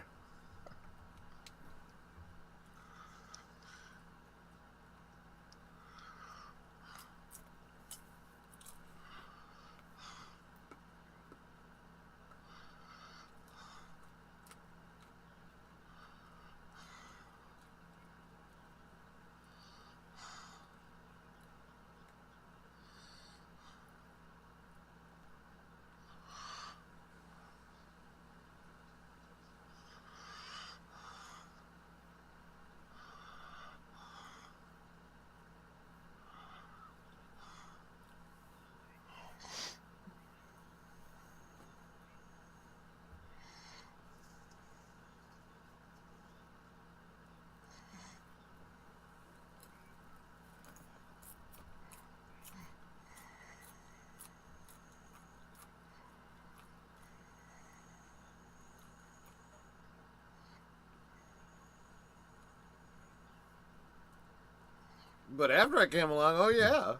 But after I came along, oh yeah.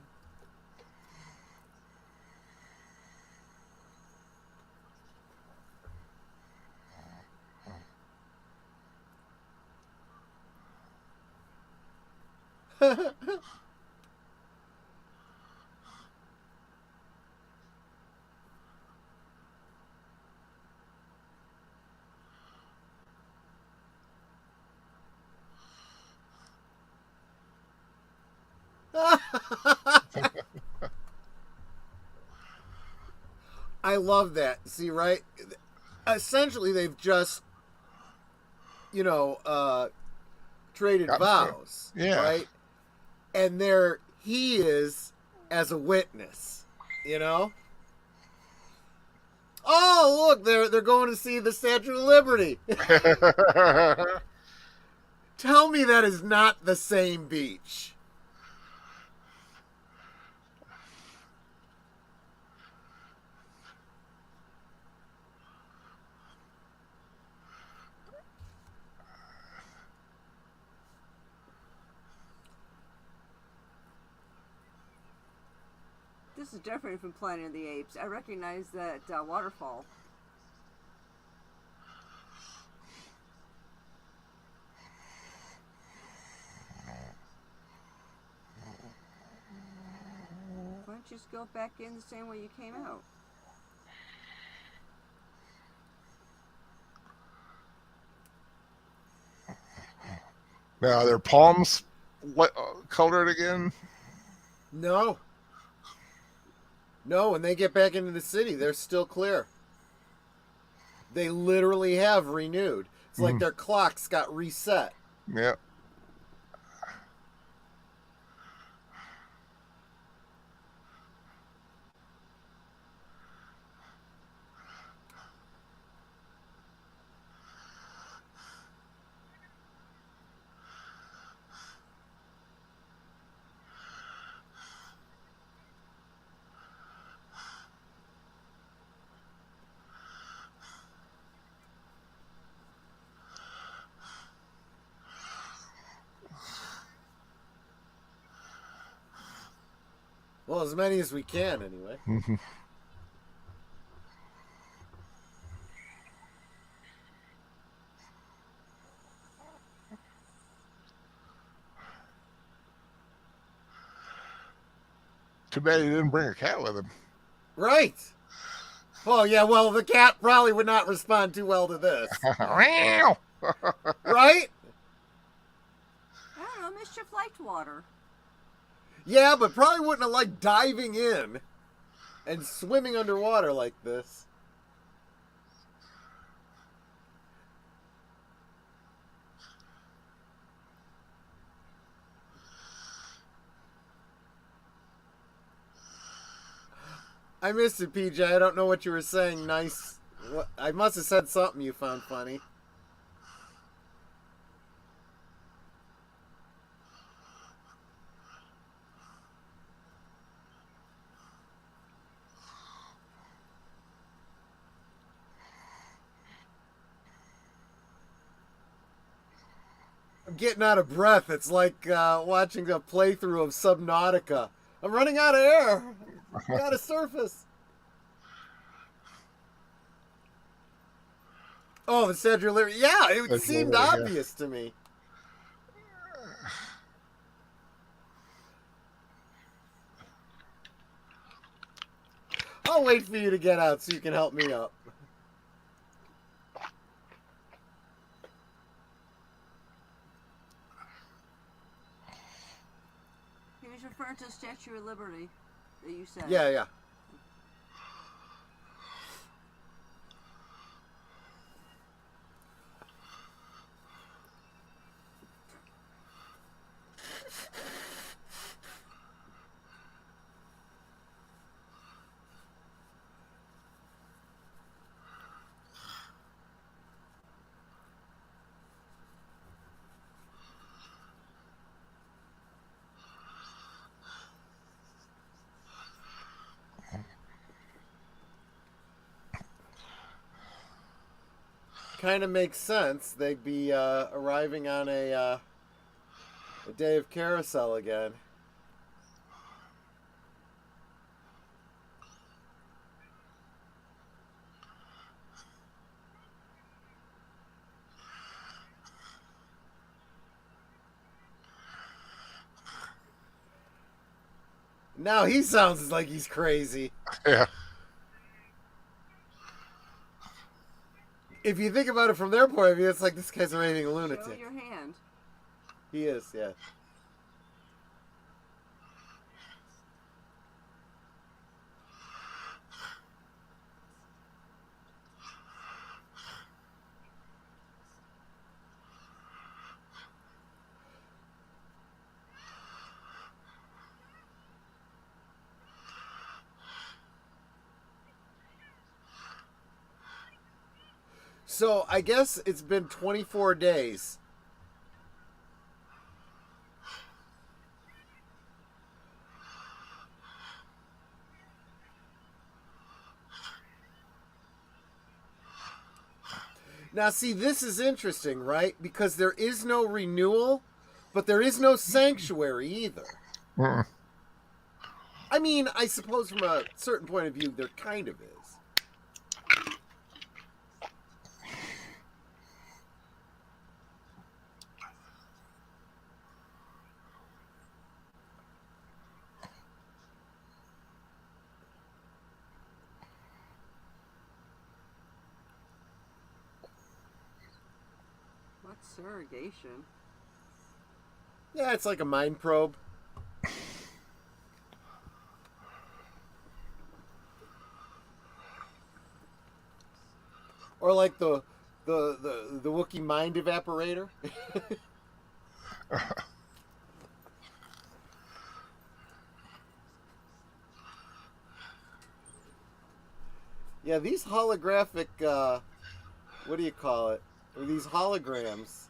I love that. See, right? Essentially, they've just, traded vows, Yeah. right? And there he is as a witness, Oh, look, they're going to see the Statue of Liberty. Tell me that is not the same beach. This is different from Planet of the Apes. I recognize that waterfall. Why don't you just go back in the same way you came out? Now, are their palms colored again? No. No, when they get back into the city, they're still clear. They literally have renewed. It's like their clocks got reset. Yeah. Well, as many as we can, anyway. Too bad he didn't bring a cat with him. Right. Oh, yeah, well, the cat probably would not respond too well to this. Right? I don't know, Mischief liked water. Yeah, but probably wouldn't have liked diving in and swimming underwater like this. I missed it, PJ. I don't know what you were saying. Nice. I must have said something you found funny. I'm getting out of breath. It's like watching a playthrough of Subnautica. I'm running out of air. Got to surface. Oh, the Statue of Liberty. Yeah, it seemed obvious to me. I'll wait for you to get out so you can help me up. He was referring to the Statue of Liberty that you said. Yeah. Kind of makes sense. They'd be arriving on a A day of Carousel again. Now he sounds like he's crazy. Yeah. If you think about it from their point of view, it's like this guy's a raving lunatic. Show your hand. He is, yeah. So I guess it's been 24 days. Now, see, this is interesting, right? Because there is no renewal, but there is no sanctuary either. Mm. I mean, I suppose from a certain point of view, there kind of is. What's surrogation? Yeah, it's like a mind probe. Or like the Wookiee mind evaporator. Yeah, these holographic, what do you call it? Or these holograms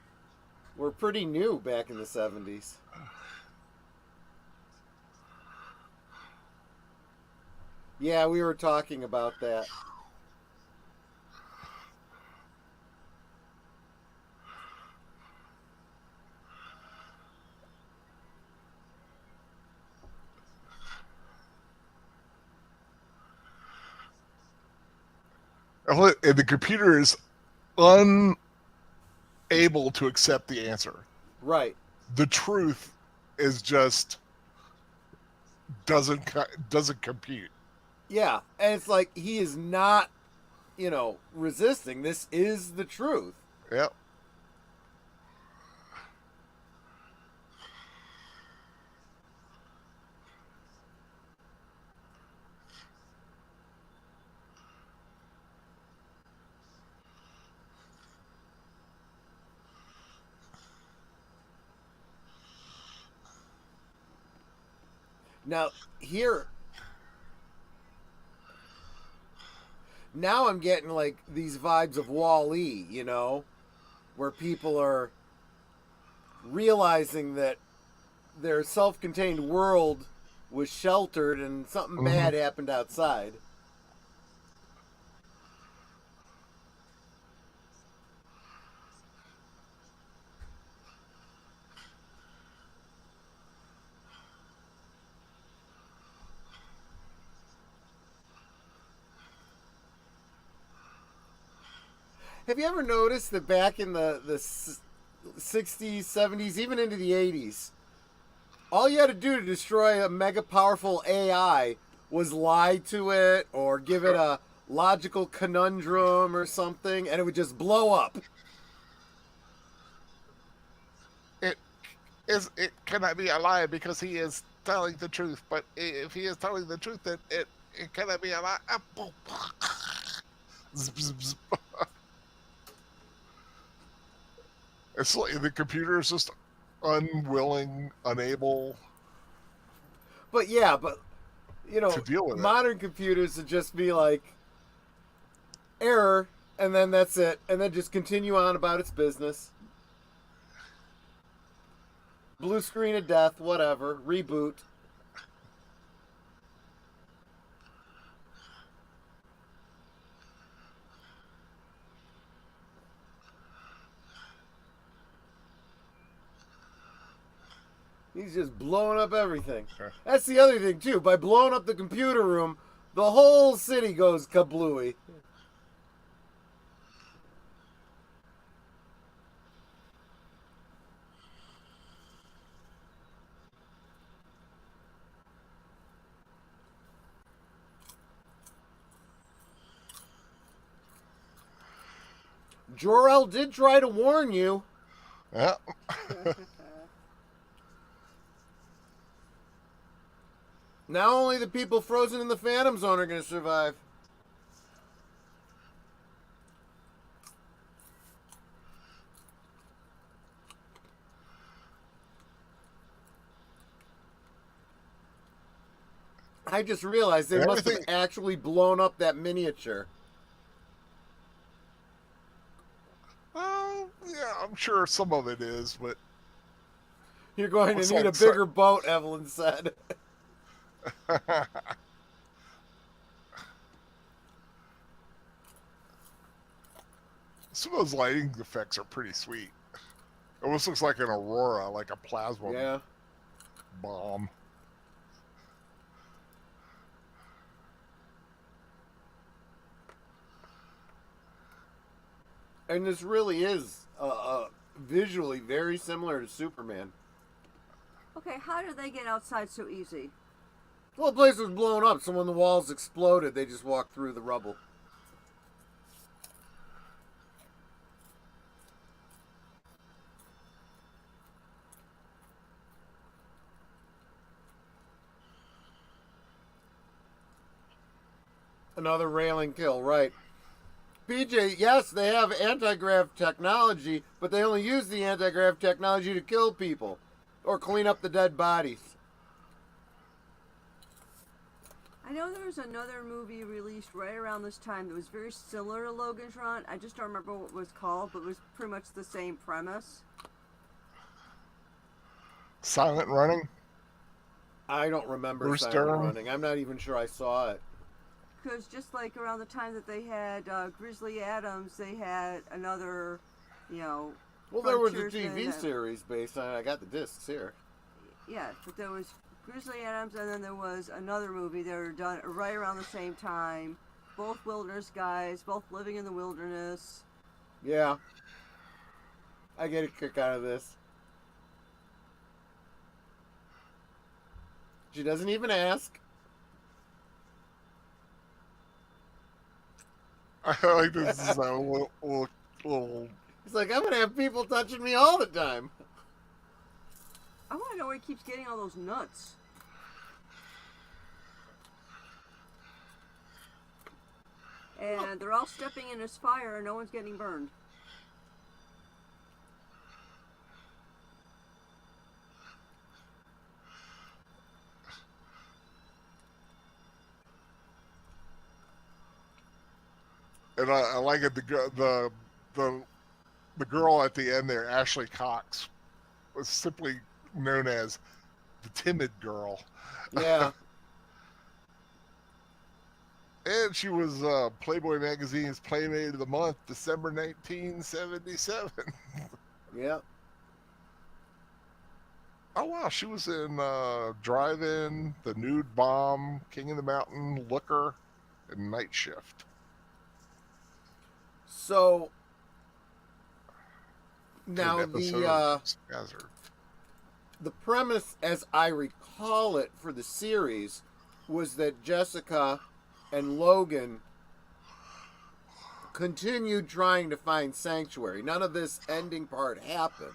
were pretty new back in the 70s. Yeah, we were talking about that. And the computer is unable to accept the answer. Right. The truth is just doesn't compute. Yeah, and it's like he is not, resisting. This is the truth. Yep. Now, now I'm getting like these vibes of Wall-E, where people are realizing that their self-contained world was sheltered and something bad happened outside. Have you ever noticed that back in the 60s, 70s, even into the 80s, all you had to do to destroy a mega powerful AI was lie to it or give it a logical conundrum or something, and it would just blow up. It cannot be a lie because he is telling the truth. But if he is telling the truth, then it cannot be a lie. It's like the computer is just unwilling, unable. But yeah, to deal with modern computers would just be like error, and then that's it, and then just continue on about its business. Blue screen of death, whatever, reboot. He's just blowing up everything. That's the other thing, too. By blowing up the computer room, the whole city goes kablooey. Jor-El did try to warn you. Yeah. Now only the people frozen in the Phantom Zone are going to survive. I just realized they must have actually blown up that miniature. Yeah, I'm sure some of it is, but... You're going to need a bigger boat, Evelyn said. Some of those lighting effects are pretty sweet. It almost looks like an aurora, like a plasma bomb. And this really is visually very similar to Superman. Okay, how did they get outside so easy? Well, the place was blown up, so when the walls exploded, they just walked through the rubble. Another railing kill, right. PJ, yes, they have anti-grav technology, but they only use the anti-grav technology to kill people or clean up the dead bodies. I know there was another movie released right around this time that was very similar to Logan's Run. I just don't remember what it was called, but it was pretty much the same premise. Silent Running? I don't remember Silent Running. I'm not even sure I saw it. Because just like around the time that they had Grizzly Adams, they had another, Well, there was a TV series based on it. I got the discs here. Yeah, but there was Grizzly Adams, and then there was another movie that were done right around the same time. Both wilderness guys, both living in the wilderness. Yeah. I get a kick out of this. She doesn't even ask. I like this is a little... He's like, I'm going to have people touching me all the time. I want to know where he keeps getting all those nuts. And they're all stepping in his fire and no one's getting burned. And I like it. The girl at the end there, Ashley Cox, was simply known as the timid girl. Yeah. And she was Playboy Magazine's Playmate of the Month, December 1977. Yeah. Oh wow, she was in Drive-In, The Nude Bomb, King of the Mountain, Looker, and Night Shift. So now the premise, as I recall it, for the series was that Jessica and Logan continued trying to find sanctuary. None of this ending part happened,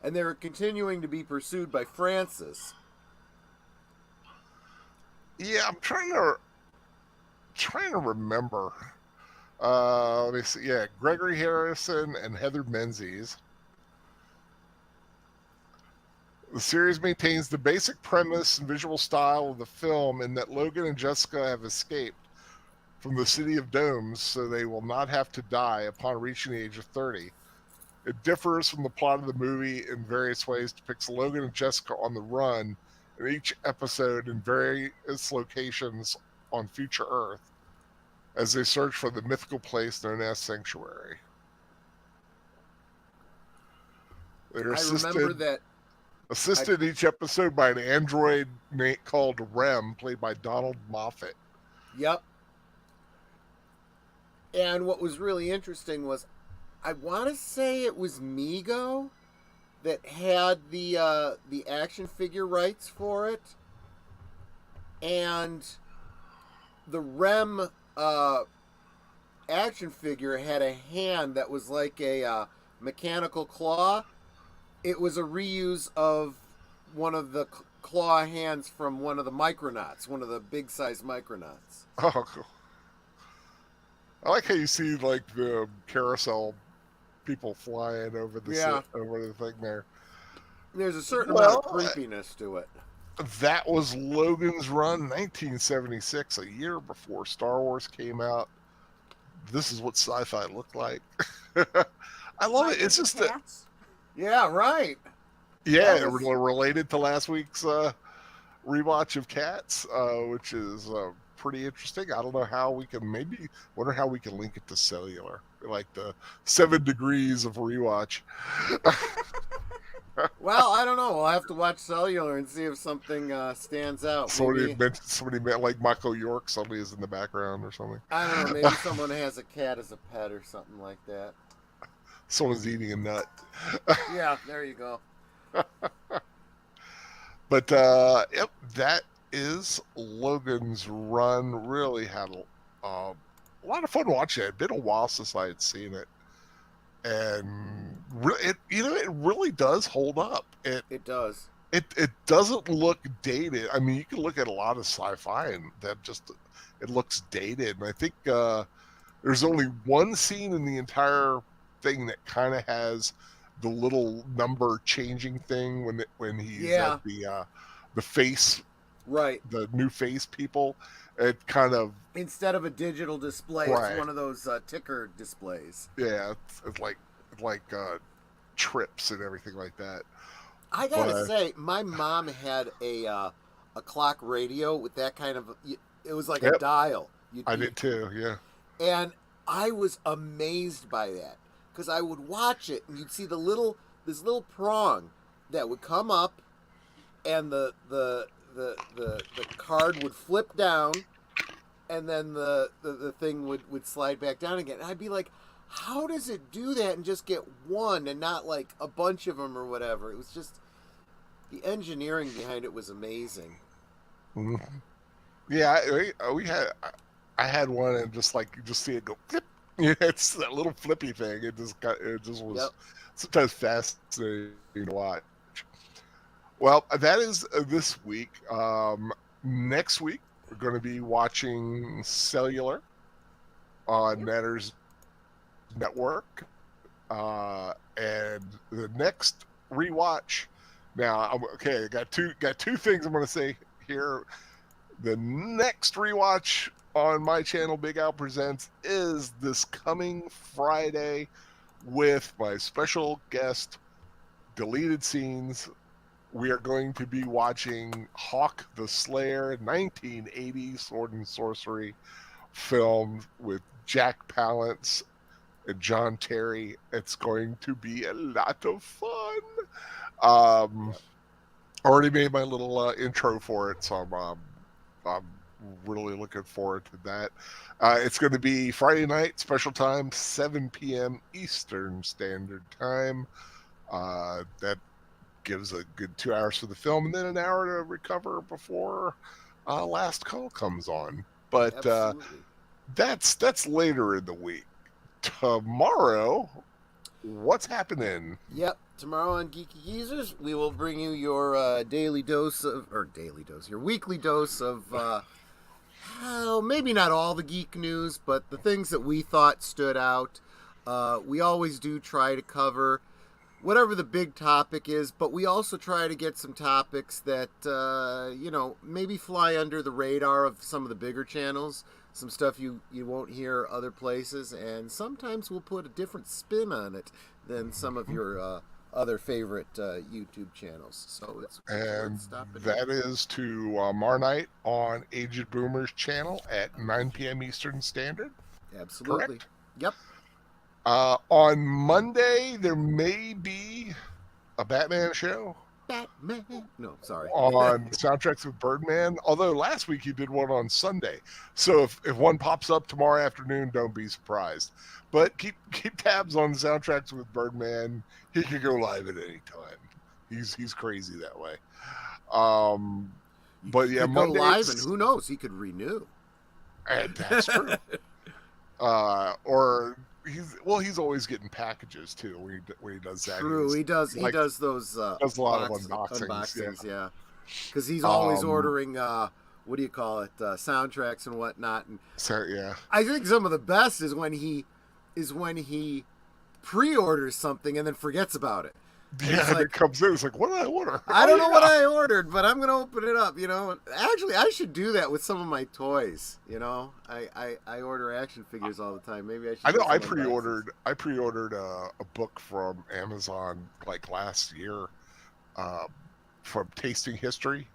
and they were continuing to be pursued by Francis. Yeah, I'm trying to remember. Let me see. Yeah, Gregory Harrison and Heather Menzies. The series maintains the basic premise and visual style of the film in that Logan and Jessica have escaped from the City of Domes, so they will not have to die upon reaching the age of 30. It differs from the plot of the movie in various ways, depicts Logan and Jessica on the run in each episode in various locations on future Earth, as they search for the mythical place known as Sanctuary. I remember that Assisted each episode by an android called Rem, played by Donald Moffat. Yep. And what was really interesting was, I want to say it was Mego that had the action figure rights for it, and the Rem action figure had a hand that was like a mechanical claw. It was a reuse of one of the claw hands from one of the Micronauts, one of the big size Micronauts. Oh, cool. I like how you see like the Carousel people flying over the over the thing there. There's a certain amount of creepiness to it. That was Logan's Run, 1976, a year before Star Wars came out. This is what sci-fi looked like. I love it. It's just yeah, right. Yeah, related to last week's rewatch of Cats, which is pretty interesting. I don't know how we can wonder how we can link it to Cellular, like the 7 degrees of rewatch. Well, I don't know. We'll have to watch Cellular and see if something stands out. Somebody meant like Michael York suddenly is in the background or something. I don't know. Maybe someone has a cat as a pet or something like that. Someone's eating a nut. Yeah, there you go. But yep, that is Logan's Run. Really had a lot of fun watching it. It's been a while since I had seen it, and it really does hold up. It does. It doesn't look dated. I mean, you can look at a lot of sci-fi and it looks dated. And I think there's only one scene in the entire thing that kind of has the little number changing thing when he's at the face, right? The new face people. It kind of, instead of a digital display, it's one of those ticker displays. Yeah, it's like trips and everything like that. I gotta say, my mom had a clock radio with that kind of. It was like a dial. I did too. Yeah. And I was amazed by that, because I would watch it and you'd see this little prong that would come up, and the card would flip down, and then the thing would slide back down again. And I'd be like, how does it do that and just get one and not like a bunch of them or whatever? It was just, the engineering behind it was amazing. Mm-hmm. Yeah, I had one, and just see it go flip. It's that little flippy thing. It just was sometimes fascinating to watch. Well, that is this week. Next week we're going to be watching Cellular on Netter's network, and the next rewatch. Now, I got two things I'm going to say here. The next rewatch on my channel, Big Al Presents, is this coming Friday with my special guest, Deleted Scenes. We are going to be watching Hawk the Slayer, 1980 sword and sorcery film with Jack Palance and John Terry. It's going to be a lot of fun. Already made my little intro for it, so I'm really looking forward to that. It's going to be Friday night, special time, 7 p.m. Eastern Standard Time. That gives a good 2 hours for the film, and then an hour to recover before Last Call comes on. But that's later in the week. Tomorrow, what's happening? Yep. Tomorrow on Geeky Geezers, we will bring you your your weekly dose of, maybe not all the geek news, but the things that we thought stood out. We always do try to cover whatever the big topic is, but we also try to get some topics that, maybe fly under the radar of some of the bigger channels, some stuff you won't hear other places, and sometimes we'll put a different spin on it than some of your other favorite YouTube channels. So that is tomorrow night on Aged Boomer's channel at 9 p.m. Eastern Standard. Absolutely. Correct? Yep. On Monday, there may be a Batman show. Batman. No, sorry. On Soundtracks with Birdman. Although last week he did one on Sunday, so if one pops up tomorrow afternoon, don't be surprised. But keep tabs on Soundtracks with Birdman. He could go live at any time. He's crazy that way. But yeah, could go Mondays, live, and who knows? He could renew. and that's true. Or he's always getting packages too when he does that. True, he does those does a lot of unboxings, yeah. Because he's always ordering what do you call it, soundtracks and whatnot. And so yeah, I think some of the best is when he pre-orders something and then forgets about it. Yeah, and it comes in. It's like, what did I order? I don't know what I ordered, but I'm gonna open it up. Actually, I should do that with some of my toys. I order action figures all the time. Maybe I should. I know. I pre-ordered a book from Amazon like last year, from Tasting History.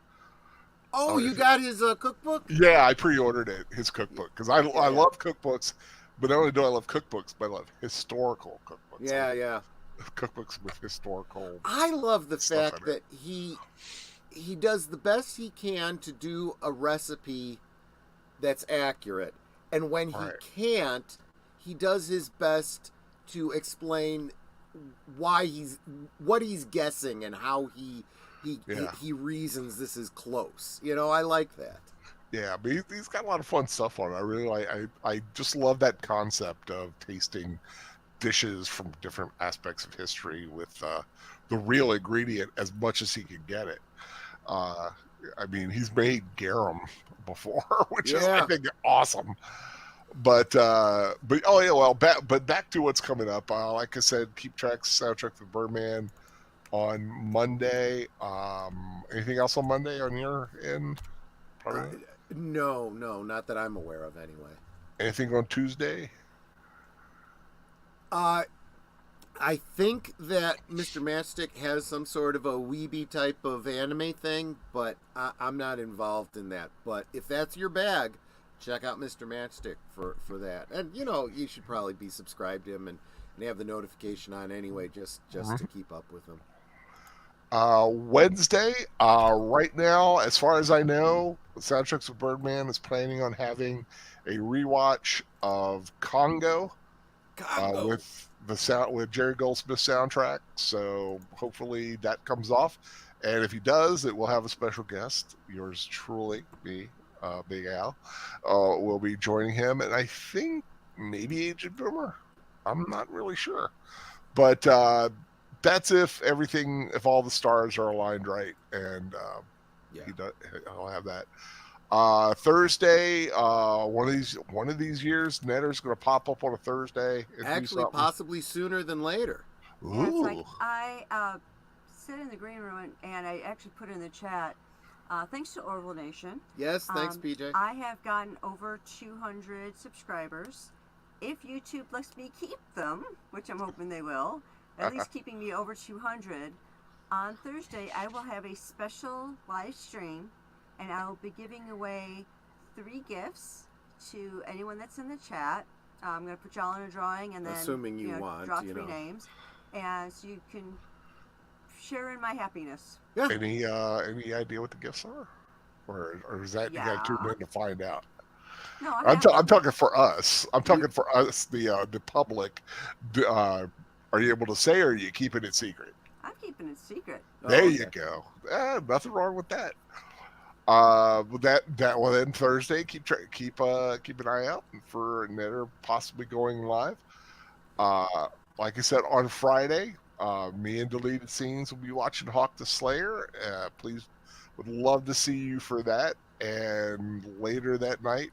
Oh, you got his cookbook? Yeah, I pre-ordered his cookbook because I love cookbooks, but not only do I love cookbooks, but I love historical cookbooks. Yeah. Cookbooks with historical. I love the fact that he does the best he can to do a recipe that's accurate, and when he can't, he does his best to explain what he's guessing and how he reasons this is close. I like that. Yeah, but he's got a lot of fun stuff on it. I really like. I just love that concept of tasting dishes from different aspects of history with the real ingredient as much as he can get it. I mean, he's made garum before, which is I think awesome. But back to what's coming up. Like I said, keep Soundtrack with Birdman on Monday. Anything else on Monday on your end? Probably. No, not that I'm aware of anyway. Anything on Tuesday? I think that Mr. Matchstick has some sort of a weeby type of anime thing, but I'm not involved in that. But if that's your bag, check out Mr. Matchstick for that. And, you should probably be subscribed to him and have the notification on anyway, just to keep up with him. Wednesday, right now, as far as I know, Soundtracks with Birdman is planning on having a rewatch of Congo. With Jerry Goldsmith's soundtrack, so hopefully that comes off, and if he does, it will have a special guest. Yours truly, me, Big Al, will be joining him, and I think maybe Agent Boomer. I'm not really sure, but that's if all the stars are aligned right, and I'll have that. Thursday, one of these years, Netter's going to pop up on a Thursday. Actually, possibly sooner than later. Ooh. Yeah, it's like I sit in the green room and I actually put in the chat. Thanks to Orville Nation. Yes, thanks, PJ. I have gotten over 200 subscribers. If YouTube lets me keep them, which I'm hoping they will, at least keeping me over 200. On Thursday, I will have a special live stream. And I'll be giving away 3 gifts to anyone that's in the chat. I'm going to put y'all in a drawing and then assuming you want, draw 3 names. And so you can share in my happiness. Yeah. Any idea what the gifts are? Or is that you got to tune in to find out? No, I'm talking for us. I'm talking for us, the public. Are you able to say, or are you keeping it secret? I'm keeping it secret. There you go. Nothing wrong with that. Then Thursday, keep an eye out for Netter possibly going live. Like I said, on Friday, me and Deleted Scenes will be watching Hawk the Slayer. Please, would love to see you for that. And later that night,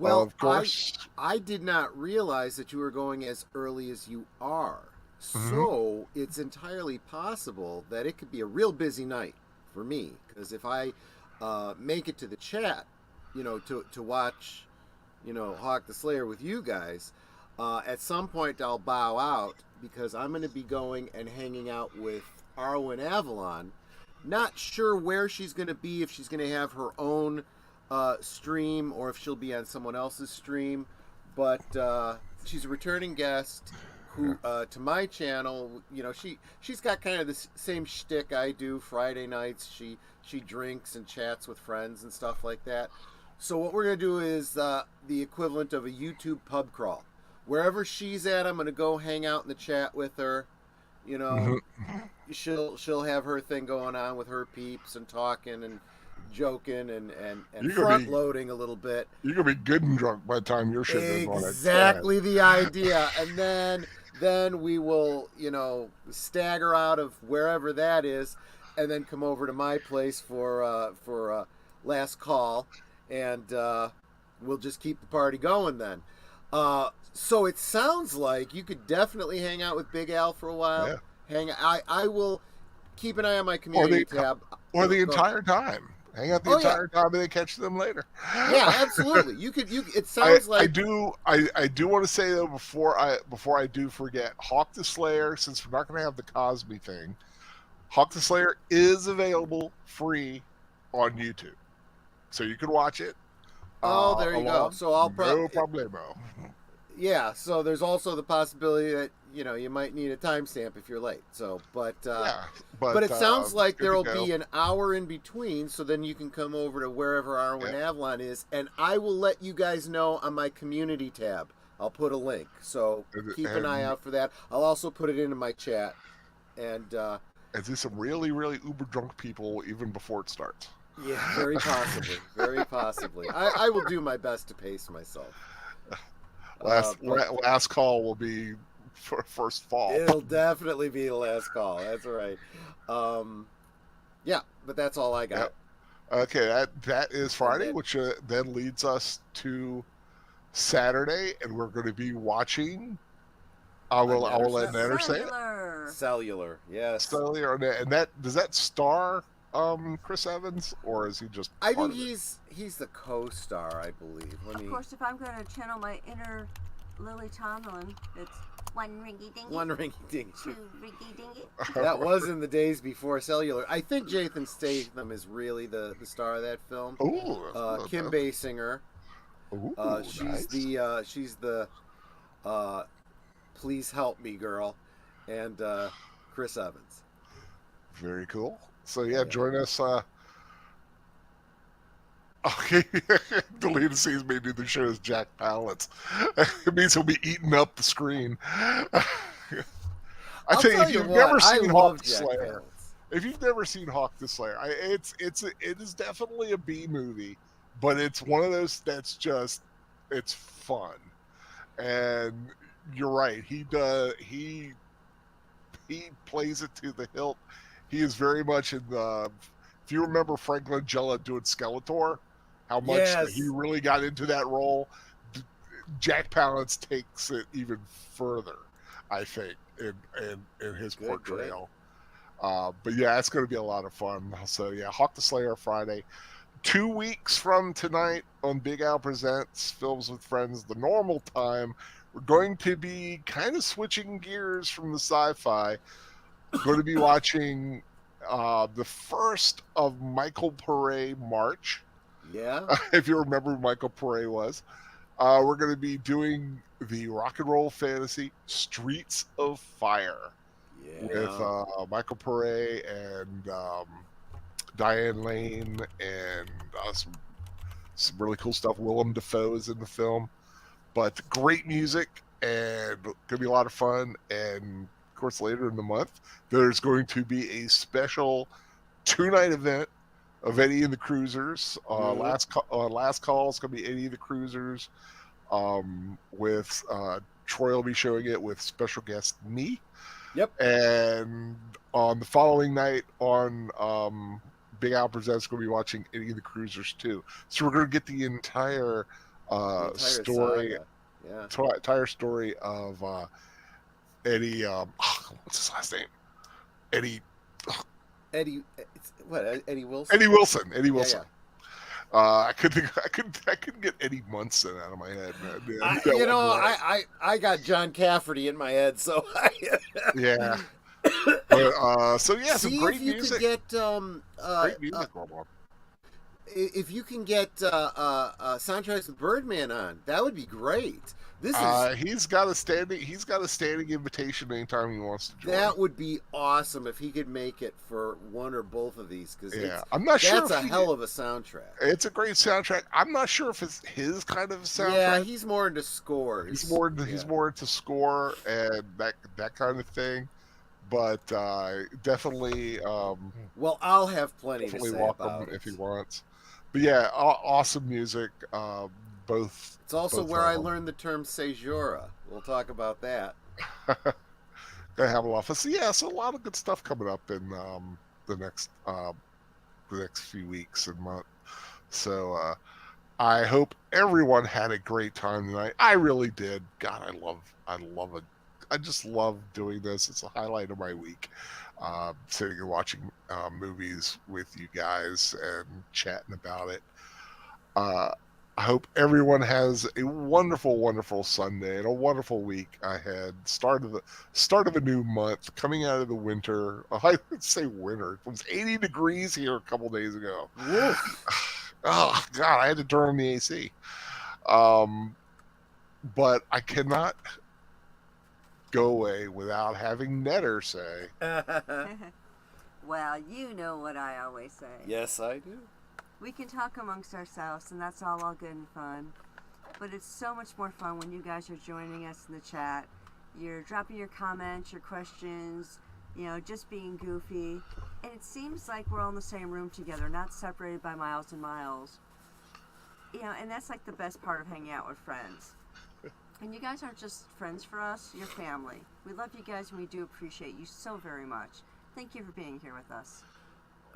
of course, I did not realize that you were going as early as you are. So it's entirely possible that it could be a real busy night for me, because if I make it to the chat, to watch, Hawk the Slayer with you guys, at some point I'll bow out because I'm going to be going and hanging out with Arwen Avalon. Not sure where she's going to be, if she's going to have her own stream or if she'll be on someone else's stream, but she's a returning guest, who to my channel, you know, she's got kind of the same shtick I do. Friday nights, she drinks and chats with friends and stuff like that. So what we're gonna do is the equivalent of a YouTube pub crawl. Wherever she's at, I'm gonna go hang out in the chat with her. You know, she'll have her thing going on with her peeps and talking and joking and front loading a little bit. You're gonna be good and drunk by the time your shit is on. Exactly the idea. And then we will, you know, stagger out of wherever that is, and then come over to my place for last call, and we'll just keep the party going then. So it sounds like you could definitely hang out with Big Al for a while. Yeah. I will keep an eye on my community tab. Or the entire time. Hang out the entire time and then catch them later. Yeah, absolutely. You it sounds like I do want to say though before I do forget, Hawk the Slayer, since we're not gonna have the Cosby thing, Hawk the Slayer is available free on YouTube. So you can watch it. Oh, there you go. So I'll no problemo. Yeah, so there's also the possibility that, you know, you might need a timestamp if you're late. So, but it sounds like there'll be an hour in between, so then you can come over to wherever Arwen Avalon is, and I will let you guys know on my community tab. I'll put a link, so keep an eye out for that. I'll also put it into my chat. And there's some really, really uber drunk people even before it starts. Yeah, very possibly. Very possibly. I will do my best to pace myself. Last call will be for first fall. It'll definitely be the last call. That's right. Yeah, but that's all I got. Yep. Okay, that is Friday, which then leads us to Saturday, and we're going to be watching. I will let Nanette say it. Cellular, yes. Cellular, and does that star Chris Evans, or is he just? I think he's the co-star, I believe. Of course, if I'm going to channel my inner Lily Tomlin, it's one ringy dingy, two ringy dingy. That was in the days before Cellular. I think Jason Statham is really the star of that film. Ooh, Kim Basinger. Ooh, she's the Please Help Me girl, and Chris Evans. Very cool. So yeah, join us. Okay, deleted scenes may do the show as Jack Palance. It means he'll be eating up the screen. I tell you, if you've never seen Hawk the Slayer, it is definitely a B movie, but it's one of those that's just it's fun, and you're right. He plays it to the hilt. He is very much in the. If you remember Frank Langella doing Skeletor, how much he really got into that role, Jack Palance takes it even further, I think, in his portrayal. But yeah, it's going to be a lot of fun. So yeah, Hawk the Slayer Friday. 2 weeks from tonight on Big Al Presents Films with Friends, the normal time, we're going to be kind of switching gears from the sci-fi. We're going to be watching the first of Michael Pare March. Yeah. If you remember who Michael Pare was. We're going to be doing the rock and roll fantasy Streets of Fire with Michael Pare and Diane Lane and some really cool stuff. Willem Dafoe is in the film. But great music and going to be a lot of fun. And of course, later in the month, there's going to be a special 2-night event of Eddie and the Cruisers. Last call is going to be Eddie and the Cruisers with Troy will be showing it with special guest me. Yep. And on the following night on Big Al Presents, going to be watching Eddie and the Cruisers too. So we're going to get the entire story. Saga. Entire story of Eddie. What's his last name? Eddie Wilson. Eddie Wilson. Yeah. I couldn't get Eddie Munson out of my head, man. I got John Cafferty in my head, so yeah. But, so yeah, some great music. Could get great music going on. if you can get soundtracks with Birdman on, that would be great. This is He's got a standing invitation anytime he wants to join. that would be awesome if he could make it for one or both of these, because I'm not sure. That's a hell of a soundtrack. It's a great soundtrack. I'm not sure if it's his kind of soundtrack. Yeah, he's more into scores. He's more into score and that kind of thing. But definitely. Well, I'll have plenty to say welcome about it if he wants. But yeah, awesome music. Both. It's also both where I learned the term Sejoura. We'll talk about that. Gonna have a lot of fun. So yeah, so a lot of good stuff coming up in the next few weeks and month. So I hope everyone had a great time tonight. I really did. God, I love it. I just love doing this. It's a highlight of my week. Sitting and watching movies with you guys and chatting about it. I hope everyone has a wonderful, wonderful Sunday and a wonderful week ahead. Start of a new month, coming out of the winter. I would say winter. It was 80 degrees here a couple days ago. Oh God, I had to turn on the AC. But I cannot go away without having Netter say. Well, you know what I always say. Yes, I do. We can talk amongst ourselves, and that's all good and fun. But it's so much more fun when you guys are joining us in the chat. You're dropping your comments, your questions, just being goofy. And it seems like we're all in the same room together, not separated by miles and miles. And that's like the best part of hanging out with friends. And you guys aren't just friends for us, you're family. We love you guys, and we do appreciate you so very much. Thank you for being here with us.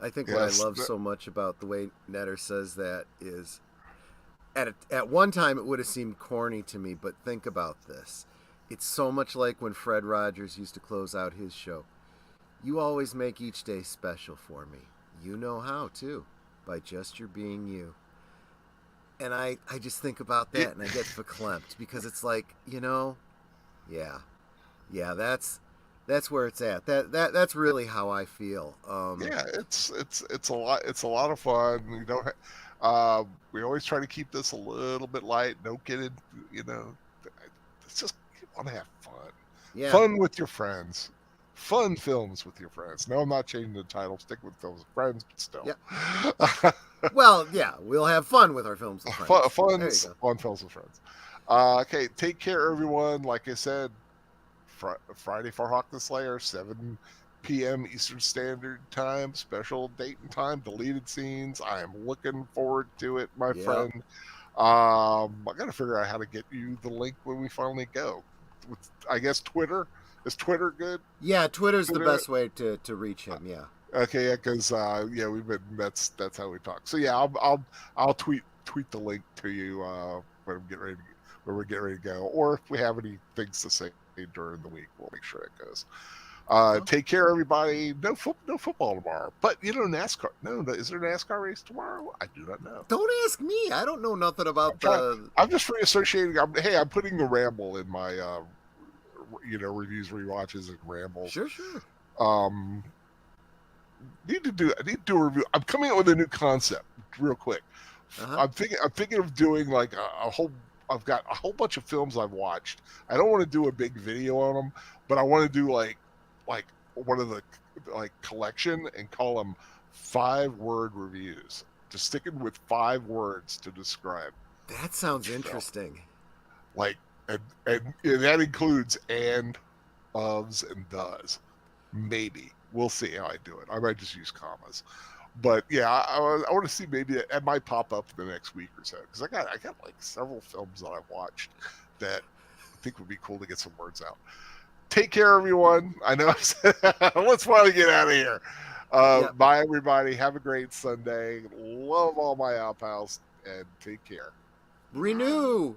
I think what I love so much about the way Netter says that is, at one time it would have seemed corny to me, but think about this. It's so much like when Fred Rogers used to close out his show. You always make each day special for me. You know how, too, by just your being you. And I just think about that, and I get verklempt, because it's like, yeah, that's where it's at. That's really how I feel. Yeah, it's a lot. It's a lot of fun. We always try to keep this a little bit light. Don't get it. It's just you want to have fun. Yeah. Fun with your friends. Fun films with your friends. No, I'm not changing the title. Stick with films with friends, but still. Yeah. Well, yeah, we'll have fun with our films with friends. Fun films with friends. Okay, take care, everyone. Like I said, Friday for Hawk the Slayer, 7 p.m. Eastern Standard Time, special date and time, deleted scenes. I am looking forward to it, my friend. I got to figure out how to get you the link when we finally go. I guess Twitter. Is Twitter good? Yeah, Twitter's the best way to reach him. Yeah. Okay, yeah, because we've been that's how we talk. So yeah, I'll tweet the link to you when we're getting ready to go, or if we have any things to say during the week, we'll make sure it goes. Take care, everybody. No football tomorrow, but NASCAR. No, is there a NASCAR race tomorrow? I do not know. Don't ask me. I don't know nothing about I'm just reassociating. I'm putting the ramble in my reviews, rewatches, and rambles. Sure. I need to do a review. I'm coming up with a new concept real quick. I'm thinking of doing like I've got a whole bunch of films I've watched. I don't want to do a big video on them, but I want to do like one of the collection and call them 5-word reviews. Just sticking with 5 words to describe. That sounds interesting. And that includes and, ofs, and does. Maybe. We'll see how I do it. I might just use commas. But yeah, I want to see, maybe it might pop up in the next week or so. Because I got like several films that I've watched that I think would be cool to get some words out. Take care, everyone. I know I said, let's finally get out of here. Bye, everybody. Have a great Sunday. Love all my Al pals, and take care. Renew.